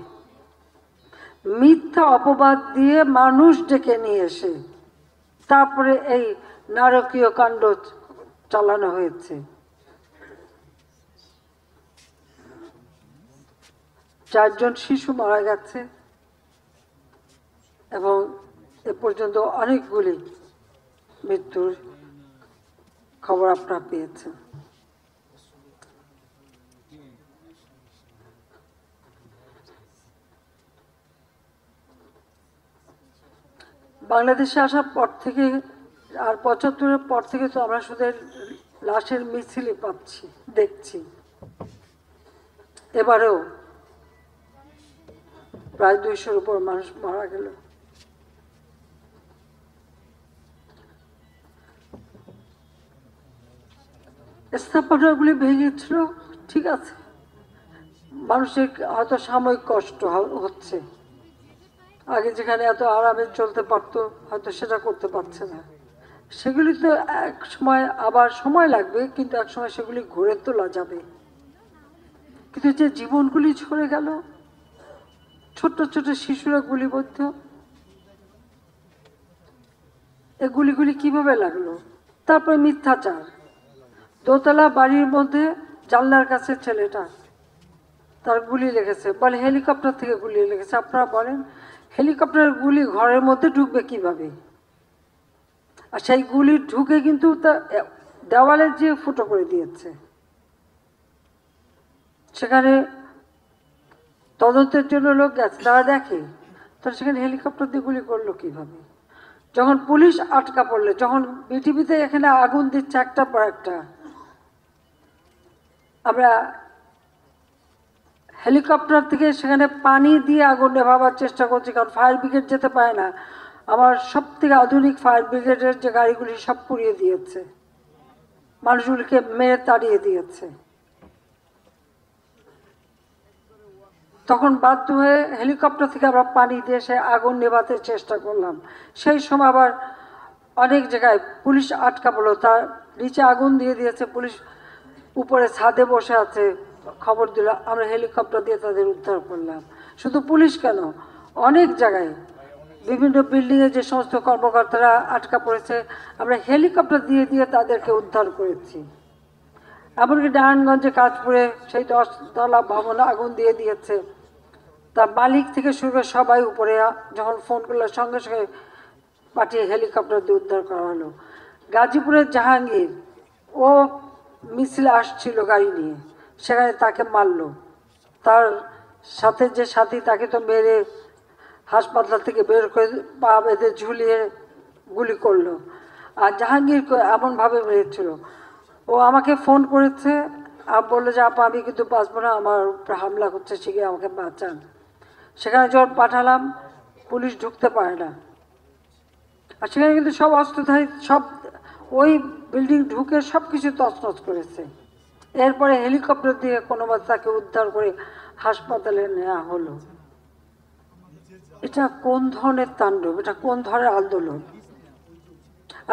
মিথ্যা অপবাদ দিয়ে মানুষ ডেকে নিয়ে এসে তারপরে এই নারকীয় কাণ্ড চালানো হয়েছে। 4 জন শিশু মারা গেছে এবং এ পর্যন্ত অনেকগুলি মৃত্যুর খবর আপনারা পেয়েছেন। বাংলাদেশে আসার পর থেকে আর 75-এর পর থেকে তো আমরা শুধু লাশের মিছিলই পাচ্ছি, দেখছি। এবারেও প্রায় 200-র উপর মানুষ মারা গেল। স্থাপনাগুলি ভেঙেছিল, ঠিক আছে, মানুষের হয়তো সাময়িক কষ্ট হচ্ছে, আগে যেখানে এত আরামে চলতে পারতো হয়তো সেটা করতে পারছে না। সেগুলি তো এক সময় আবার সময় লাগবে, কিন্তু এক সময় সেগুলি ঘুরে তোলা যাবে। কিন্তু যে জীবনগুলি ঝরে গেল, ছোট্ট ছোট শিশুরা গুলিবদ্ধ, এই গুলিগুলি কিভাবে লাগলো? তারপরে মিথ্যাচার, দোতলা বাড়ির মধ্যে জানলার কাছে ছেলেটা, তার গুলি লেগেছে, বলে হেলিকপ্টার থেকে গুলি লেগেছে। আপনারা বলেন হেলিকপ্টারের গুলি ঘরের মধ্যে ঢুকবে কিভাবে? আর সেই গুলি ঢুকে কিন্তু তা দেওয়ালে যে ফুটো করে দিয়েছে। সেখানে তদন্তের জন্য লোক গেছে, তারা দেখে তারা সেখানে হেলিকপ্টার দিয়ে গুলি করলো কিভাবে। যখন পুলিশ আটকা পড়লে, যখন বিটিভিতে এখানে আগুন দিচ্ছে একটার পর একটা, আমরা হেলিকপ্টার থেকে সেখানে পানি দিয়ে আগুন নেভাবার চেষ্টা করছি, কারণ ফায়ার ব্রিগেড যেতে পারে না। আমার সব থেকে আধুনিক ফায়ার ব্রিগেডের যে গাড়িগুলি সব পুড়িয়ে দিয়েছে, মানুষগুলিকে মেরে তাড়িয়ে দিয়েছে। তখন বাধ্য হয়ে হেলিকপ্টার থেকে আমরা পানি দিয়ে সে আগুন নেভাতে চেষ্টা করলাম। সেই সময় আবার অনেক জায়গায় পুলিশ আটকা পড়লো, তার নিচে আগুন দিয়ে দিয়েছে, পুলিশ উপরে ছাদে বসে আছে, খবর দিল, আমরা হেলিকপ্টার দিয়ে তাদের উদ্ধার করলাম। শুধু পুলিশ কেন, অনেক জায়গায় বিভিন্ন বিল্ডিংয়ে যে সমস্ত কর্মকর্তারা আটকা পড়েছে, আমরা হেলিকপ্টার দিয়ে দিয়ে তাদেরকে উদ্ধার করেছি। এমনকি নারায়ণগঞ্জে কাজপুরে সেই 10 তলা ভবন আগুন দিয়ে দিয়েছে, তার মালিক থেকে শুরু করে সবাই উপরে যখন ফোন করলো সঙ্গে সঙ্গে পাঠিয়ে হেলিকপ্টার দিয়ে উদ্ধার করা হলো। গাজীপুরের জাহাঙ্গীর, ও মিছিলে আসছিল গাড়ি নিয়ে, সেখানে তাকে মারলো, তার সাথে যে সাথী তাকে তো মেরে হাসপাতাল থেকে বের করে পা বেঁধে ঝুলিয়ে গুলি করলো। আর জাহাঙ্গীরকে এমনভাবে মেরেছিল, ও আমাকে ফোন করেছে আর বললো যে আপা আমি কিন্তু বাঁচবো না, আমার উপরে হামলা করছে, শিখে আমাকে বাঁচান। সেখানে যখন পাঠালাম, পুলিশ ঢুকতে পারে না, আর সেখানে কিন্তু সব অস্ত্রধারী সব ওই বিল্ডিং ঢুকে সব কিছু তছনছ করেছে। এরপরে হেলিকপ্টার দিয়ে কোনোভাবে তাকে উদ্ধার করে হাসপাতালে নেওয়া হলো। এটা কোন ধরনের তাণ্ডব, এটা কোন ধরনের আন্দোলন?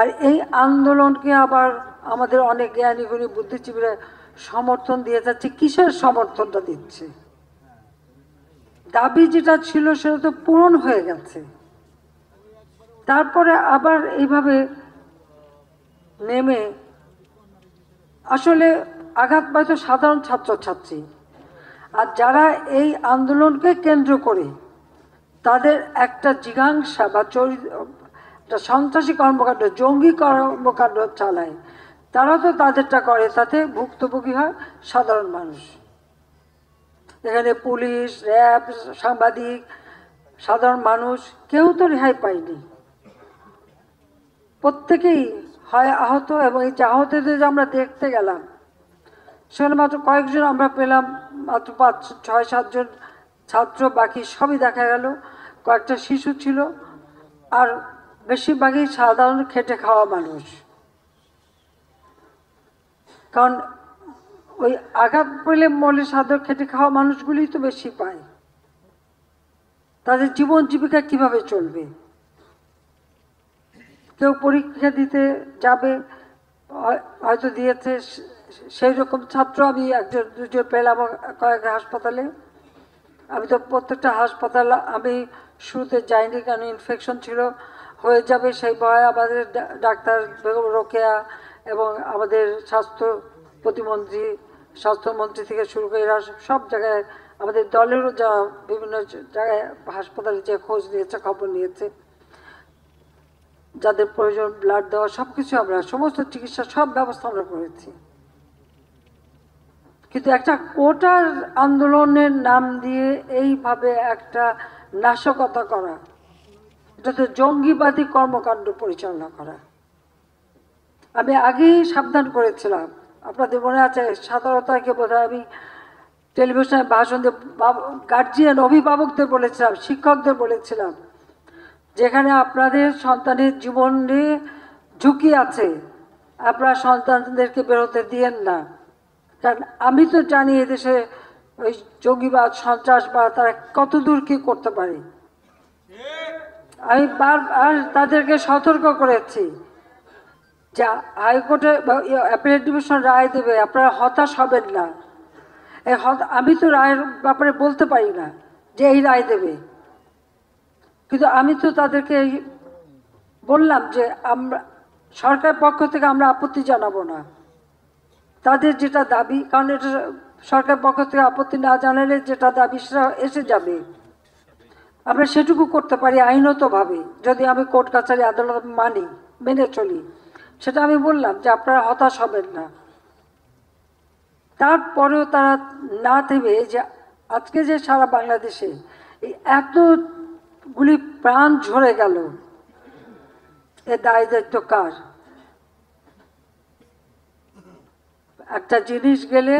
আর এই আন্দোলনকে আবার আমাদের অনেক জ্ঞানী গুণী বুদ্ধিজীবীরা সমর্থন দিয়ে যাচ্ছে। কিসের সমর্থনটা দিচ্ছে? দাবি যেটা ছিল সেটা তো পূরণ হয়ে গেছে, তারপরে আবার এইভাবে নেমে আসলে আঘাত পায় তো সাধারণ ছাত্রছাত্রী। আর যারা এই আন্দোলনকে কেন্দ্র করে তাদের একটা জিজ্ঞাসা বা সন্ত্রাসী কর্মকাণ্ড, জঙ্গি কর্মকাণ্ড চালায়, তারা তো তাদেরটা করে, তাতে ভুক্তভোগী হয় সাধারণ মানুষ। এখানে পুলিশ, র্যাব, সাংবাদিক, সাধারণ মানুষ কেউ তো রেহাই পায়নি, প্রত্যেকেই হয় আহত। এবং এই যে আহতদের যে আমরা দেখতে গেলাম, সেখানে মাত্র কয়েকজন আমরা পেলাম, মাত্র 5-6-7 জন ছাত্র, বাকি সবই দেখা গেল কয়েকটা শিশু ছিল, আর বেশিরভাগই সাধারণ খেটে খাওয়া মানুষ। কারণ ওই আঘাত পেলে মলে সাধারণ খেটে খাওয়া মানুষগুলিই তো বেশি পায়। তাদের জীবন জীবিকা কিভাবে চলবে? কেউ পরীক্ষা দিতে যাবে, হয়তো দিয়েছে, সেই রকম ছাত্র আমি 1-2 পেলাম কয়েক হাসপাতালে। আমি তো প্রত্যেকটা হাসপাতাল আমি শুরুতে যাইনি, কারণ ইনফেকশন ছিল, হয়ে যাবে সেই ভয়ে। আমাদের ডাক্তার বেগম রোকেয়া এবং আমাদের প্রতিমন্ত্রী, স্বাস্থ্যমন্ত্রী থেকে শুরু করে এরা সব জায়গায়, আমাদের দলেরও যা বিভিন্ন জায়গায় হাসপাতালে যে খোঁজ নিয়েছে, খবর নিয়েছে, যাদের প্রয়োজন ব্লাড দেওয়া, সব কিছু আমরা, সমস্ত চিকিৎসা সব ব্যবস্থা আমরা করেছি। কিন্তু একটা কোটার আন্দোলনের নাম দিয়ে এইভাবে একটা নাশকতা করা, এটা তো জঙ্গিবাদী কর্মকাণ্ড পরিচালনা করা। আমি আগেই সাবধান করেছিলাম, আপনাদের মনে আছে 17 তারিখে বোধহয় আমি টেলিভিশনে ভাষণ দিয়ে গার্জিয়ান, অভিভাবকদের বলেছিলাম, শিক্ষকদের বলেছিলাম, যেখানে আপনাদের সন্তানের জীবনে ঝুঁকি আছে, আপনারা সন্তানদেরকে বেরোতে দিয়েন না। কারণ আমি তো জানি এদেশে ওই জঙ্গিবাদ, সন্ত্রাসবাদ তারা কত দূর কী করতে পারে। আমি বারবার তাদেরকে সতর্ক করেছি যে হাইকোর্টে অ্যাপিলেট ডিভিশন রায় দেবে, আপনারা হতাশ হবেন না। আমি তো রায়ের ব্যাপারে বলতে পারি না যে এই রায় দেবে, কিন্তু আমি তো তাদেরকে বললাম যে আমরা সরকার পক্ষ থেকে আমরা আপত্তি জানাবো না, তাদের যেটা দাবি, কারণ এটা সরকার পক্ষ থেকে আপত্তি না জানালে যেটা দাবি সেটা এসে যাবে, আমরা সেটুকু করতে পারি আইনতভাবে, যদি আমি কোর্ট কাছারি আদালত মেনে চলি। সেটা আমি বললাম যে আপনারা হতাশ হবেন না। তারপরেও তারা না থেমে, যে আজকে যে সারা বাংলাদেশে এই এতগুলি প্রাণ ঝরে গেল, এ দায় দায়িত্ব কার? একটা জিনিস গেলে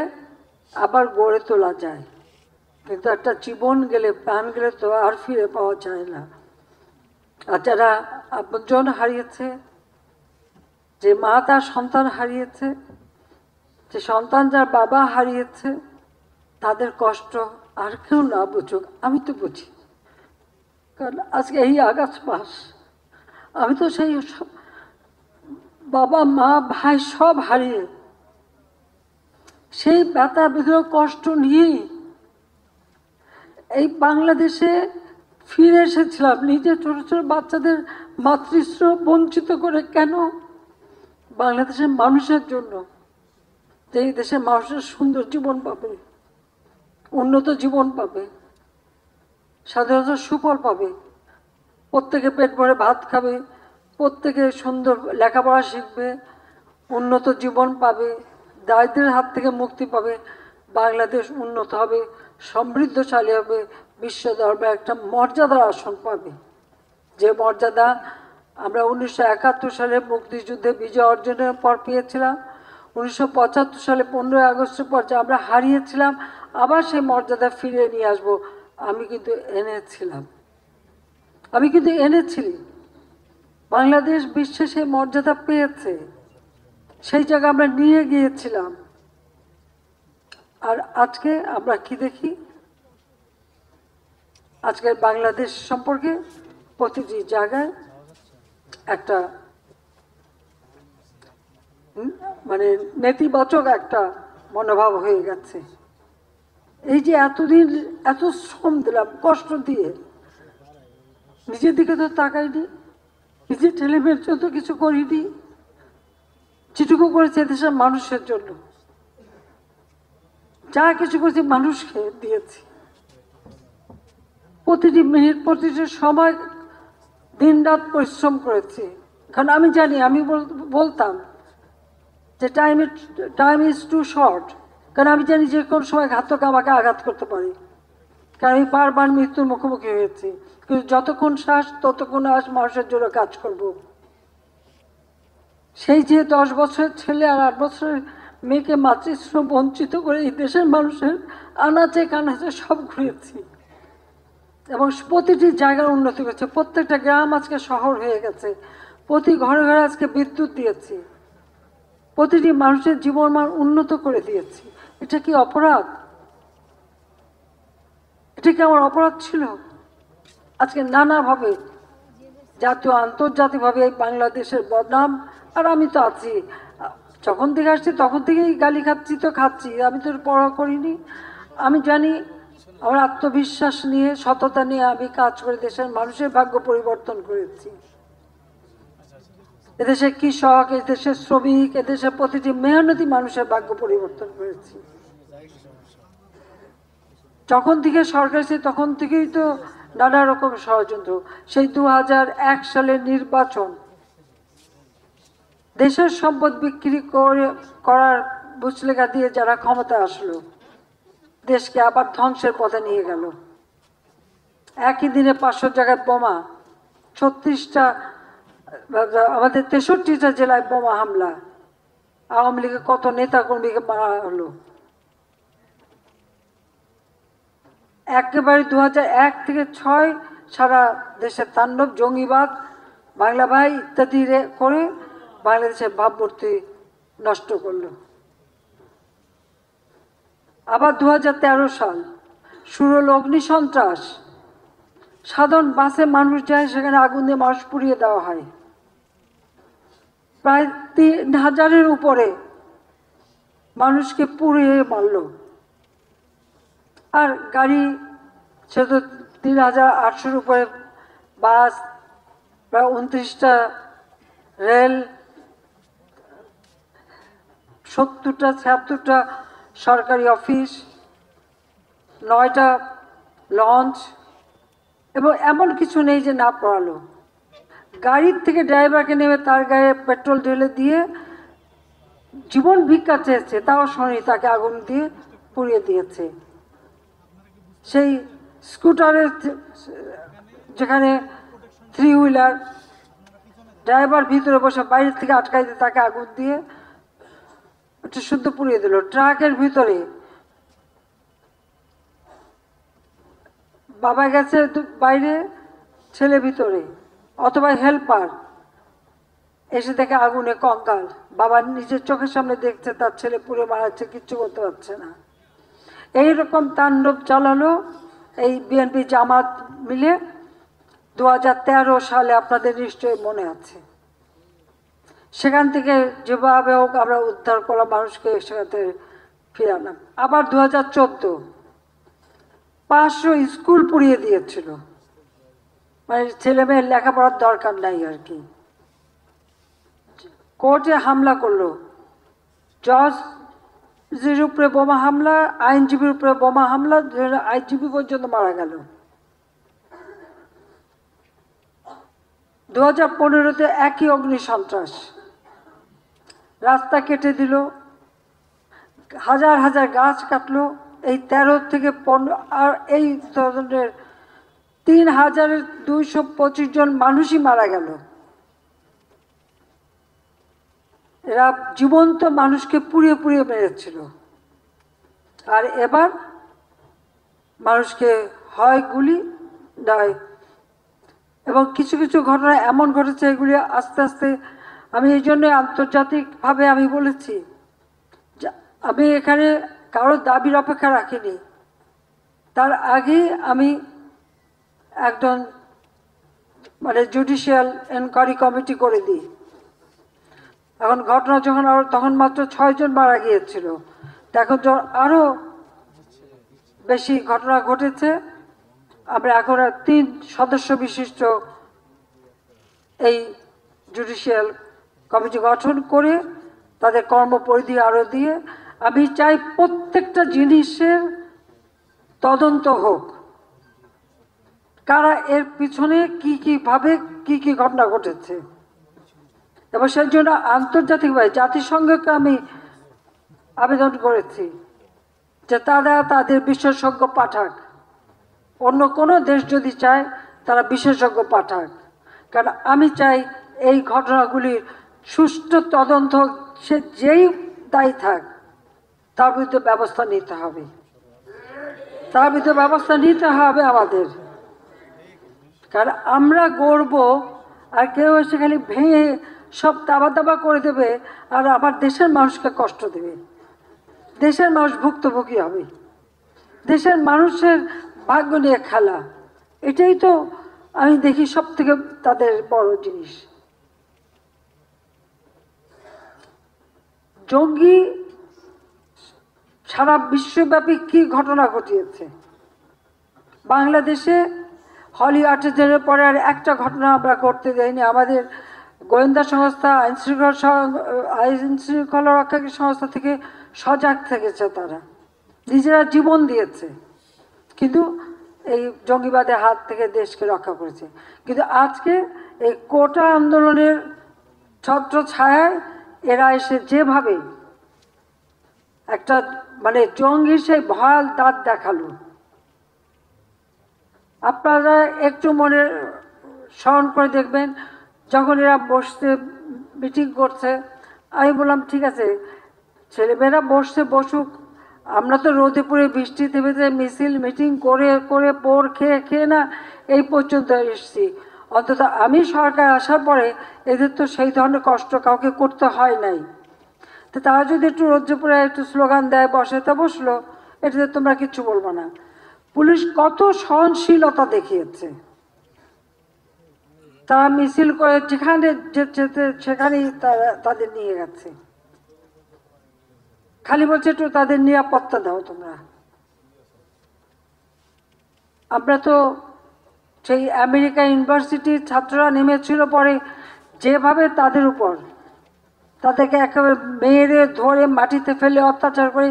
আবার গড়ে তোলা যায়, কিন্তু একটা জীবন গেলে, প্রাণ গেলে তো আর ফিরে পাওয়া যায় না। আর যারা আপনজন হারিয়েছে, যে মা তার সন্তান হারিয়েছে, যে সন্তান যার বাবা হারিয়েছে, তাদের কষ্ট আর কেউ না বুঝুক, আমি তো বুঝি। কারণ আজকে এই আগস্ট মাস, আমি তো সেই বাবা, মা, ভাই সব হারিয়ে সেই ব্যথা বিগ্রহ কষ্ট নিয়েই এই বাংলাদেশে ফিরে এসেছিলাম। নিজের ছোট ছোট বাচ্চাদের মাতৃস্নেহ বঞ্চিত করে কেন? বাংলাদেশের মানুষের জন্য, যে এই দেশের মানুষের সুন্দর জীবন পাবে, উন্নত জীবন পাবে, স্বাধীনতার সুফল পাবে, প্রত্যেকে পেট ভরে ভাত খাবে, প্রত্যেকে সুন্দর লেখাপড়া শিখবে, উন্নত জীবন পাবে, দারিদ্রের হাত থেকে মুক্তি পাবে, বাংলাদেশ উন্নত হবে, সমৃদ্ধশালী হবে, বিশ্ব দরবারে একটা মর্যাদার আসন পাবে। যে মর্যাদা আমরা 1971 সালে মুক্তিযুদ্ধে বিজয় অর্জনের পর পেয়েছিলাম, 1975 সালে 15ই আগস্টের পর যে আমরা হারিয়েছিলাম, আবার সেই মর্যাদা ফিরিয়ে নিয়ে আসবো। আমি কিন্তু এনেছি। বাংলাদেশ বিশ্বে সেই মর্যাদা পেয়েছে, সেই জায়গা আমরা নিয়ে গিয়েছিলাম। আর আজকে আমরা কি দেখি? আজকের বাংলাদেশ সম্পর্কে প্রতিটি জায়গায় একটা মানে নেতিবাচক একটা মনোভাব হয়ে গেছে। এই যে এতদিন এত শ্রম দিলাম, কষ্ট দিয়ে, নিজের দিকে তো তাকাইনি, নিজের ছেলে মেয়ের জন্য কিছু করিনি, যেটুকু করেছে দেশের মানুষের জন্য, যা কিছু করেছি মানুষকে দিয়েছি। প্রতিটি মিনিট, প্রতিটি সময়, দিন রাত পরিশ্রম করেছি। কারণ আমি জানি, আমি বলতাম যে টাইম ইজ টু শর্ট, কারণ আমি জানি যে কোন সময় ঘাতক আমাকে আঘাত করতে পারে, কারণ আমি বারবার মৃত্যুর মুখোমুখি হয়েছি। কিন্তু যতক্ষণ শ্বাস ততক্ষণ মানুষের জন্য কাজ করব। সেই যে 10 বছরের ছেলে আর 8 বছরের মেয়েকে মাতৃশ্রম বঞ্চিত করে এই দেশের মানুষের আনাচে কানাচে সব ঘুরেছি এবং প্রতিটি জায়গার উন্নতি করেছে। প্রত্যেকটা গ্রাম আজকে শহর হয়ে গেছে, প্রতি ঘরে ঘরে আজকে বিদ্যুৎ দিয়েছি, প্রতিটি মানুষের জীবনমান উন্নত করে দিয়েছি। এটা কি অপরাধ? এটা কি আমার অপরাধ ছিল? আজকে নানাভাবে জাতীয় আন্তর্জাতিকভাবে এই বাংলাদেশের বদনাম, আর আমি তো আছি, যখন থেকে আসছি তখন থেকেই গালি খাচ্ছি, তো খাচ্ছি, আমি তো পড়া করিনি। আমি জানি, আমার আত্মবিশ্বাস নিয়ে, সততা নিয়ে আমি কাজ করে দেশের মানুষের ভাগ্য পরিবর্তন করেছি। এদেশের কৃষক, এদেশের শ্রমিক, এদেশের প্রতিটি মেহনতি মানুষের ভাগ্য পরিবর্তন করেছি। যখন থেকে সরকার ছিল তখন থেকেই তো নানা রকম ষড়যন্ত্র। সেই 2001 সালের নির্বাচন, দেশের সম্পদ বিক্রি করার বুঝলেখা দিয়ে যারা ক্ষমতা আসলো, দেশকে আবার ধ্বংসের পথে নিয়ে গেল। একই দিনে 500 জায়গায় বোমা, 36টা, আমাদের 63টা জেলায় বোমা হামলা, আওয়ামী লীগের কত নেতা কর্মীকে মারা হলো। একেবারে 2001 থেকে 6 সারা দেশের তাণ্ডব, জঙ্গিবাদ, বাংলা ভাই ইত্যাদি করে বাংলাদেশের ভাবমূর্তি নষ্ট করলো। আবার 2013 সাল শুরু হলো অগ্নিসন্ত্রাস। সাধারণ বাসে মানুষ যায়, সেখানে আগুন দিয়ে মানুষ পুড়িয়ে দেওয়া হয়। প্রায় 3000-এর উপরে মানুষকে পুড়িয়ে মারল। আর গাড়ি সে তো 3800-এর উপরে বাস, প্রায় 29টা রেল, 70টা 76টা সরকারি অফিস, 9টা লঞ্চ, এবং এমন কিছু নেই যে না পড়ালো। গাড়ির থেকে ড্রাইভারকে নেমে তার গায়ে পেট্রোল ঢেলে দিয়ে জীবন ভিক্ষা চেয়েছে, তাও শোনি, তাকে আগুন দিয়ে পুড়িয়ে দিয়েছে। সেই স্কুটারের যেখানে 3 হুইলার, ড্রাইভার ভিতরে বসে বাইরে থেকে আটকাই দিয়ে তাকে আগুন দিয়ে একটু শুদ্ধ পুড়িয়ে দিল। ট্রাকের ভিতরে বাবা গেছে বাইরে, ছেলে ভিতরে, অথবা হেল্পার এসে দেখে আগুনে কঙ্কাল, বাবা নিজের চোখের সামনে দেখছে তার ছেলে পুড়ে মারাচ্ছে, কিচ্ছু করতে পারছে না। এইরকম তাণ্ডব চালালো এই বিএনপি জামাত মিলে 2013 সালে, আপনাদের নিশ্চয়ই মনে আছে। সেখান থেকে যেভাবে হোক আমরা উদ্ধার করলাম, মানুষকে সেখানে ফিরে আনলাম। আবার 2014 500 স্কুল পুড়িয়ে দিয়েছিল, মানে ছেলে মেয়ের লেখাপড়ার দরকার নাই আর কি। কোর্টে হামলা করলো, জজের উপরে বোমা হামলা, আইনজীবীর উপরে বোমা হামলা, আইনজীবী পর্যন্ত মারা গেল। 2015-তে একই অগ্নিসন্ত্রাস, রাস্তা কেটে দিল, হাজার হাজার গাছ কাটলো। এই 13 থেকে 15, আর এই ধরনের 3225 জন মানুষই মারা গেল। এরা জীবন্ত মানুষকে পুড়িয়ে পুড়িয়ে মেরেছিল। আর এবার মানুষকে হয় গুলি নয়, এবং কিছু কিছু ঘটনা এমন ঘটেছে, এগুলি আস্তে আস্তে, আমি এই জন্য আন্তর্জাতিকভাবে আমি বলেছি, আমি এখানে কারোর দাবির অপেক্ষা রাখিনি। তার আগে আমি একজন মানে জুডিশিয়াল এনকোয়ারি কমিটি করে দিই। এখন ঘটনা যখন তখন মাত্র 6 জন মারা গিয়েছিল, এখন আরও বেশি ঘটনা ঘটেছে। আমরা এখন 3 সদস্য বিশিষ্ট এই জুডিশিয়াল কমিটি গঠন করে তাদের কর্মপরিধি আরও দিয়ে আমি চাই প্রত্যেকটা জিনিসের তদন্ত হোক, কারা এর পিছনে কীভাবে কী ঘটনা ঘটেছে। এবং সেই জন্য আন্তর্জাতিকভাবে জাতিসংঘকে আমি আবেদন করেছি যে তারা তাদের বিশেষজ্ঞ পাঠাক, অন্য কোনো দেশ যদি চায় তারা বিশেষজ্ঞ পাঠাক। কারণ আমি চাই এই ঘটনাগুলির সুষ্ঠু তদন্ত, সে যেই দায়ী থাক তার বিরুদ্ধে ব্যবস্থা নিতে হবে, তার বিরুদ্ধে ব্যবস্থা নিতে হবে আমাদের। কারণ আমরা গড়ব আর কেউ এসে খালি ভেঙে সব দাবা করে দেবে আর আমার দেশের মানুষকে কষ্ট দেবে, দেশের মানুষ ভুক্তভোগী হবে, দেশের মানুষের ভাগ্য নিয়ে খেলা, এটাই তো আমি দেখি সব থেকে তাদের বড় জিনিস। জঙ্গি সারা বিশ্বব্যাপী কি ঘটনা ঘটিয়েছে। বাংলাদেশে হলি আর্টিজানের পরে আর একটা ঘটনা আমরা করতে দেয়নি। আমাদের গোয়েন্দা সংস্থা, আইন শৃঙ্খলা রক্ষাকারী সংস্থা থেকে সজাগ থেকেছে, তারা নিজেরা জীবন দিয়েছে, কিন্তু এই জঙ্গিবাদের হাত থেকে দেশকে রক্ষা করেছে। কিন্তু আজকে এই কোটা আন্দোলনের ছত্র ছায়ায় এরা এসে যেভাবে একটা মানে জঙ্গির সেই ভয়াল দাঁত দেখালো, আপনারা একটু মনে স্মরণ করে দেখবেন যখন এরা বসতে মিটিং করছে, আমি বললাম ঠিক আছে ছেলেমেয়েরা বসুক, আমরা তো রোদে পুড়ে বৃষ্টিতে ভেতরে মিছিল মিটিং করে করে পোড় খেয়ে না এই পর্যন্ত এসেছি। অন্তত আমি সরকার আসার পরে এদের তো সেই ধরনের কষ্ট কাউকে করতে হয় নাই। তো তারা যদি একটু রোদ্রে পুড়ে একটু স্লোগান দেয় বসে, তা বসলো, এটাতে তোমরা কিচ্ছু বলবো না। পুলিশ কত সহনশীলতা দেখিয়েছে, তারা মিছিল করে যেখানে যেতে সেখানেই তারা তাদের নিয়ে গেছে, খালি বলছে একটু তাদের নিরাপত্তা দাও তোমরা। আমরা তো সেই আমেরিকা ইউনিভার্সিটির ছাত্ররা নেমেছিল পরে যেভাবে তাদের উপর তাদেরকে একেবারে মেরে ধরে মাটিতে ফেলে অত্যাচার করে,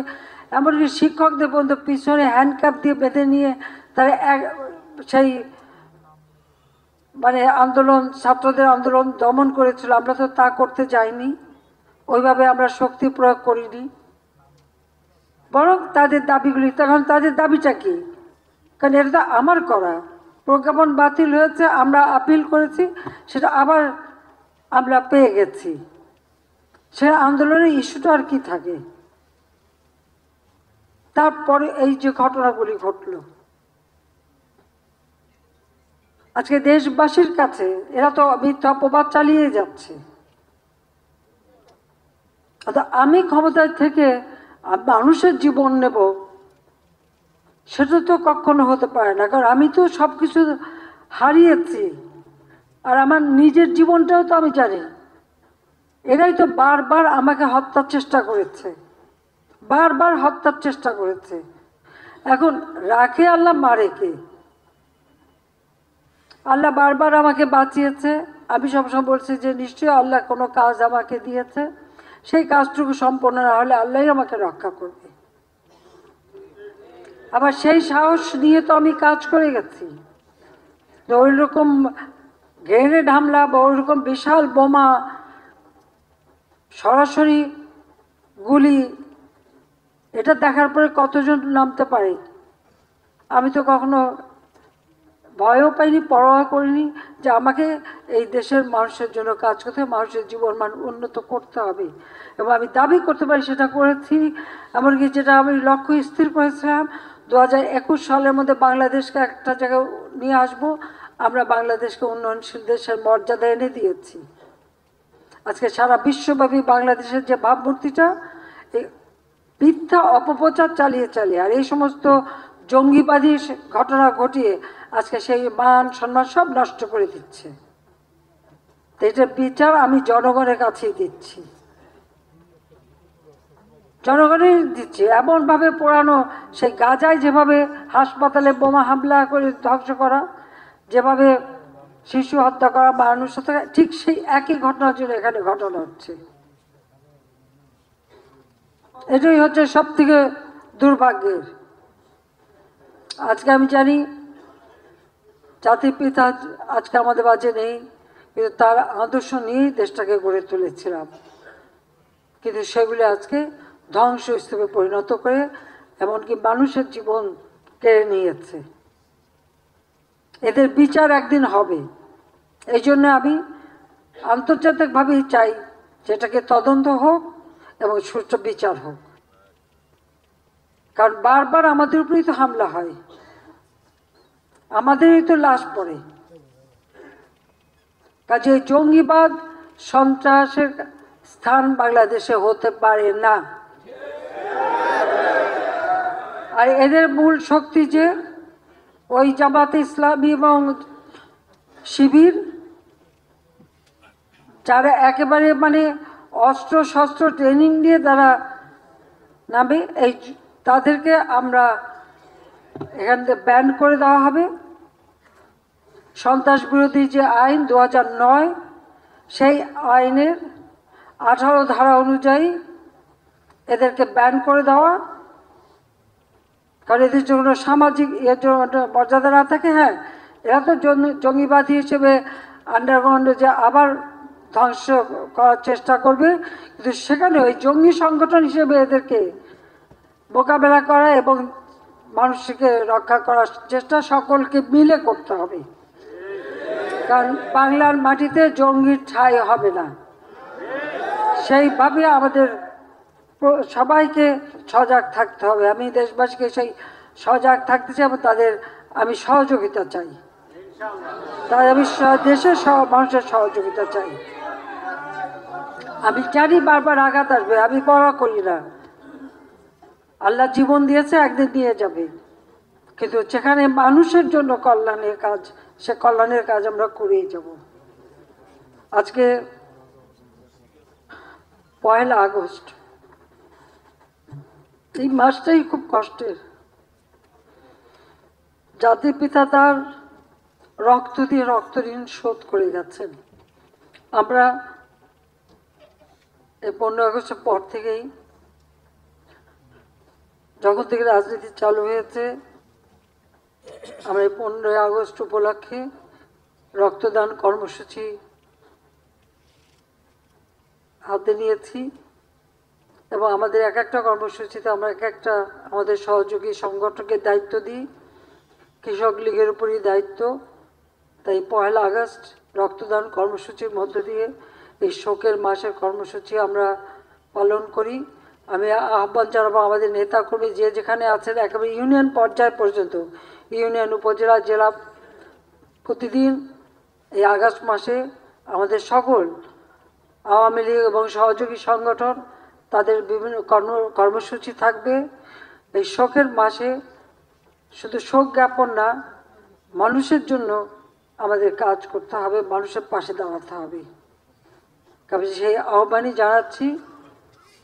এমনকি শিক্ষকদের পর্যন্ত পিছনে হ্যান্ডকাপ দিয়ে বেঁধে নিয়ে তারা সেই মানে আন্দোলন, ছাত্রদের আন্দোলন দমন করেছিল। আমরা তো তা করতে যাইনি, ওইভাবে আমরা শক্তি প্রয়োগ করিনি, বরং তাদের দাবিগুলি, তখন তাদের দাবিটা কি? কারণ এটা তো আমার করা, প্রজ্ঞাপন বাতিল হয়েছে, আমরা আপিল করেছি, সেটা আবার আমরা পেয়ে গেছি, সে আন্দোলনের ইস্যুটা আর কি থাকে। তারপরে এই যে ঘটনাগুলি ঘটল আজকে দেশবাসীর কাছে, এরা তো মিথ্যা অপবাদ চালিয়ে যাচ্ছে। আমি ক্ষমতায় থেকে মানুষের জীবন নেব, সেটা তো কখনো হতে পারে না, কারণ আমি তো সব কিছু হারিয়েছি, আর আমার নিজের জীবনটাও তো আমি জানি। এরাই তো বারবার আমাকে হত্যার চেষ্টা করেছে, বারবার হত্যার চেষ্টা করেছে। এখন রাখে আল্লাহ, মারে কে? আল্লাহ বারবার আমাকে বাঁচিয়েছে। আমি সবসময় বলছি যে নিশ্চয়ই আল্লাহ কোনো কাজ আমাকে দিয়েছে, সেই কাজটুকু সম্পন্ন না হলে আল্লাহই আমাকে রক্ষা করবে। আবার সেই সাহস নিয়ে তো আমি কাজ করে গেছি। ওই রকম গ্রেনেড হামলা বা ওই রকম বিশাল বোমা, সরাসরি গুলি, এটা দেখার পরে কতজন নামতে পারে? আমি তো কখনো ভয়ও পাইনি, পরোয়া করিনি যে আমাকে এই দেশের মানুষের জন্য কাজ করতে হবে, মানুষের জীবন মান উন্নত করতে হবে, এবং আমি দাবি করতে পারি সেটা করেছি। এমনকি যেটা আমি লক্ষ্য স্থির করেছিলাম 2021 সালের মধ্যে বাংলাদেশকে একটা জায়গায় নিয়ে আসবো, আমরা বাংলাদেশকে উন্নয়নশীল দেশের মর্যাদা এনে দিয়েছি। আজকে সারা বিশ্বব্যাপী বাংলাদেশের যে ভাবমূর্তিটা, এই মিথ্যা অপপ্রচার চালিয়ে, আর এই সমস্ত জঙ্গিবাদী ঘটনা ঘটিয়ে আজকে সেই মান সম্মান সব নষ্ট করে দিচ্ছে। তো এটার বিচার আমি জনগণের কাছেই দিচ্ছি, জনগণই দিচ্ছি। এমনভাবে পোড়ানো, সেই গাজায় যেভাবে হাসপাতালে বোমা হামলা করে ধ্বংস করা, যেভাবে শিশু হত্যা করা, মানুষ হত্যা, ঠিক সেই একই ঘটনার জন্য এখানে ঘটনা হচ্ছে। এটাই হচ্ছে সব থেকে দুর্ভাগ্যের। আজকে আমি জানি জাতির পিতা আজকে আমাদের মাঝে নেই, কিন্তু তার আদর্শ নিয়েই দেশটাকে গড়ে তুলেছিলাম, কিন্তু সেগুলি আজকে ধ্বংসস্তূপে পরিণত করে এমনকি মানুষের জীবন কেড়ে নিয়েছে। এদের বিচার একদিন হবে। এই জন্য আমি আন্তর্জাতিকভাবেই চাই যেটাকে তদন্ত হোক এবং সুষ্ঠু বিচার হোক, কারণ বারবার আমাদের উপরেই তো হামলা হয়, আমাদেরই তো লাশ পড়ে। কাজে জঙ্গিবাদ সন্ত্রাসের স্থান বাংলাদেশে হতে পারে না। আর এদের মূল শক্তি যে ওই জামাতে ইসলামী এবং শিবির, যারা একেবারে মানে অস্ত্র শস্ত্র ট্রেনিং দিয়ে তারা নামে, এই তাদেরকে আমরা এখান থেকে ব্যান করে দেওয়া হবে। সন্ত্রাস বিরোধী যে আইন 2009, সেই আইনের 18 ধারা অনুযায়ী এদেরকে ব্যান করে দেওয়া, কারণ এদের জন্য সামাজিক এর জন্য মর্যাদা না থাকে। হ্যাঁ, এরা তো জঙ্গিবাদী হিসেবে আন্ডারগ্রাউন্ডে যে আবার ধ্বংস করার চেষ্টা করবে, কিন্তু সেখানে ওই জঙ্গি সংগঠন হিসেবে এদেরকে মোকাবেলা করা এবং মানুষকে রক্ষা করার চেষ্টা সকলকে মিলে করতে হবে, কারণ বাংলার মাটিতে জঙ্গির ঠাঁই হবে না। সেইভাবে আমাদের সবাইকে সজাগ থাকতে হবে। আমি দেশবাসীকে সেই সজাগ থাকতে চাই এবং তাদের আমি সহযোগিতা চাই, তাই আমি দেশের মানুষের সহযোগিতা চাই। আমি জানি বারবার আঘাত আসবে, আমি পরোয়া করি না। আল্লাহ জীবন দিয়েছে, একদিন নিয়ে যাবে, কিন্তু যেখানে মানুষের জন্য কল্যাণের কাজ, সে কল্যাণের কাজ আমরা করেই যাব। আজকে 1 আগস্ট, এই মাসটাই খুব কষ্টের। জাতির পিতা তার রক্ত দিয়ে রক্ত ঋণ শোধ করে গেছেন। আমরা এই 15 আগস্টের পর থেকেই, যখন থেকে রাজনীতি চালু হয়েছে, আমরা এই 15 আগস্ট উপলক্ষে রক্তদান কর্মসূচি হাতে নিয়েছি এবং আমাদের এক একটা কর্মসূচিতে আমরা এক একটা আমাদের সহযোগী সংগঠনকে দায়িত্ব দিই। কৃষক লীগের উপরই দায়িত্ব। তাই 1 আগস্ট রক্তদান কর্মসূচির মধ্য দিয়ে এই শোকের মাসের কর্মসূচি আমরা পালন করি। আমি আহ্বান জানাবো আমাদের নেতাকর্মী যে যেখানে আছেন, একেবারে ইউনিয়ন পর্যায় পর্যন্ত, ইউনিয়ন, উপজেলা, জেলা, প্রতিদিন এই আগস্ট মাসে আমাদের সকল আওয়ামী লীগ এবং সহযোগী সংগঠন তাদের বিভিন্ন কর্মসূচি থাকবে। এই শোকের মাসে শুধু শোক জ্ঞাপন না, মানুষের জন্য আমাদের কাজ করতে হবে, মানুষের পাশে দাঁড়াতে হবে। কারণ সেই আহ্বানই জানাচ্ছি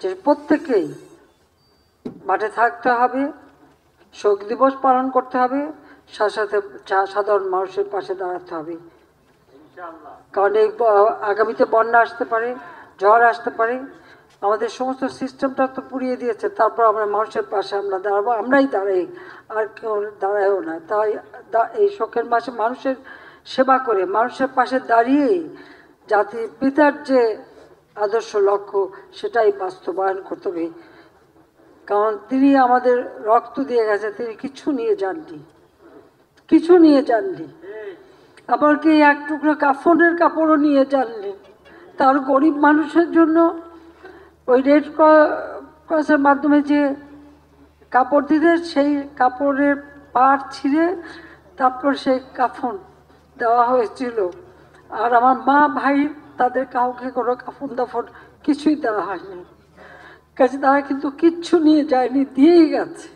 যে প্রত্যেকেই মাঠে থাকতে হবে, শোক দিবস পালন করতে হবে, সাথে সাথে সাধারণ মানুষের পাশে দাঁড়াতে হবে। কারণ এই আগামীতে বন্যা আসতে পারে, ঝড় আসতে পারে, আমাদের সমস্ত সিস্টেমটা তো পুড়িয়ে দিয়েছে। তারপর আমরা মানুষের পাশে আমরা দাঁড়াবো, আমরাই দাঁড়াই, আর কেউ দাঁড়ায়ও না। তাই এই শোকের মাসে মানুষের সেবা করে, মানুষের পাশে দাঁড়িয়েই জাতির পিতার যে আদর্শ লক্ষ্য, সেটাই বাস্তবায়ন করতে হবে। কারণ তিনি আমাদের রক্ত দিয়ে গেছে, তিনি কিছু নিয়ে যাননি, কিছু নিয়ে যাননি। এমনকি এক টুকরো কাফনের কাপড়ও নিয়ে যাননি। তার গরিব মানুষের জন্য ওই রেড ক্রসের মাধ্যমে যে কাপড় দিতে, সেই কাপড়ের পাড় ছিঁড়ে তারপর সেই কাফন দেওয়া হয়েছিল। আর আমার মা ভাই তাদের কাউকে কোনো কাফন দাফন কিছুই দেওয়া হয়নি। কাজে তারা কিন্তু কিচ্ছু নিয়ে যায়নি, দিয়েই গেছে।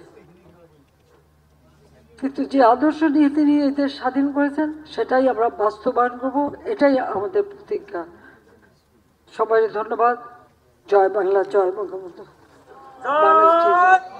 কিন্তু যে আদর্শ নিয়ে তিনি এদের স্বাধীন করেছেন সেটাই আমরা বাস্তবায়ন করব, এটাই আমাদের প্রতিজ্ঞা। সবাই ধন্যবাদ। জয় বাংলা, জয় বঙ্গবন্ধু। বাংলাদেশ।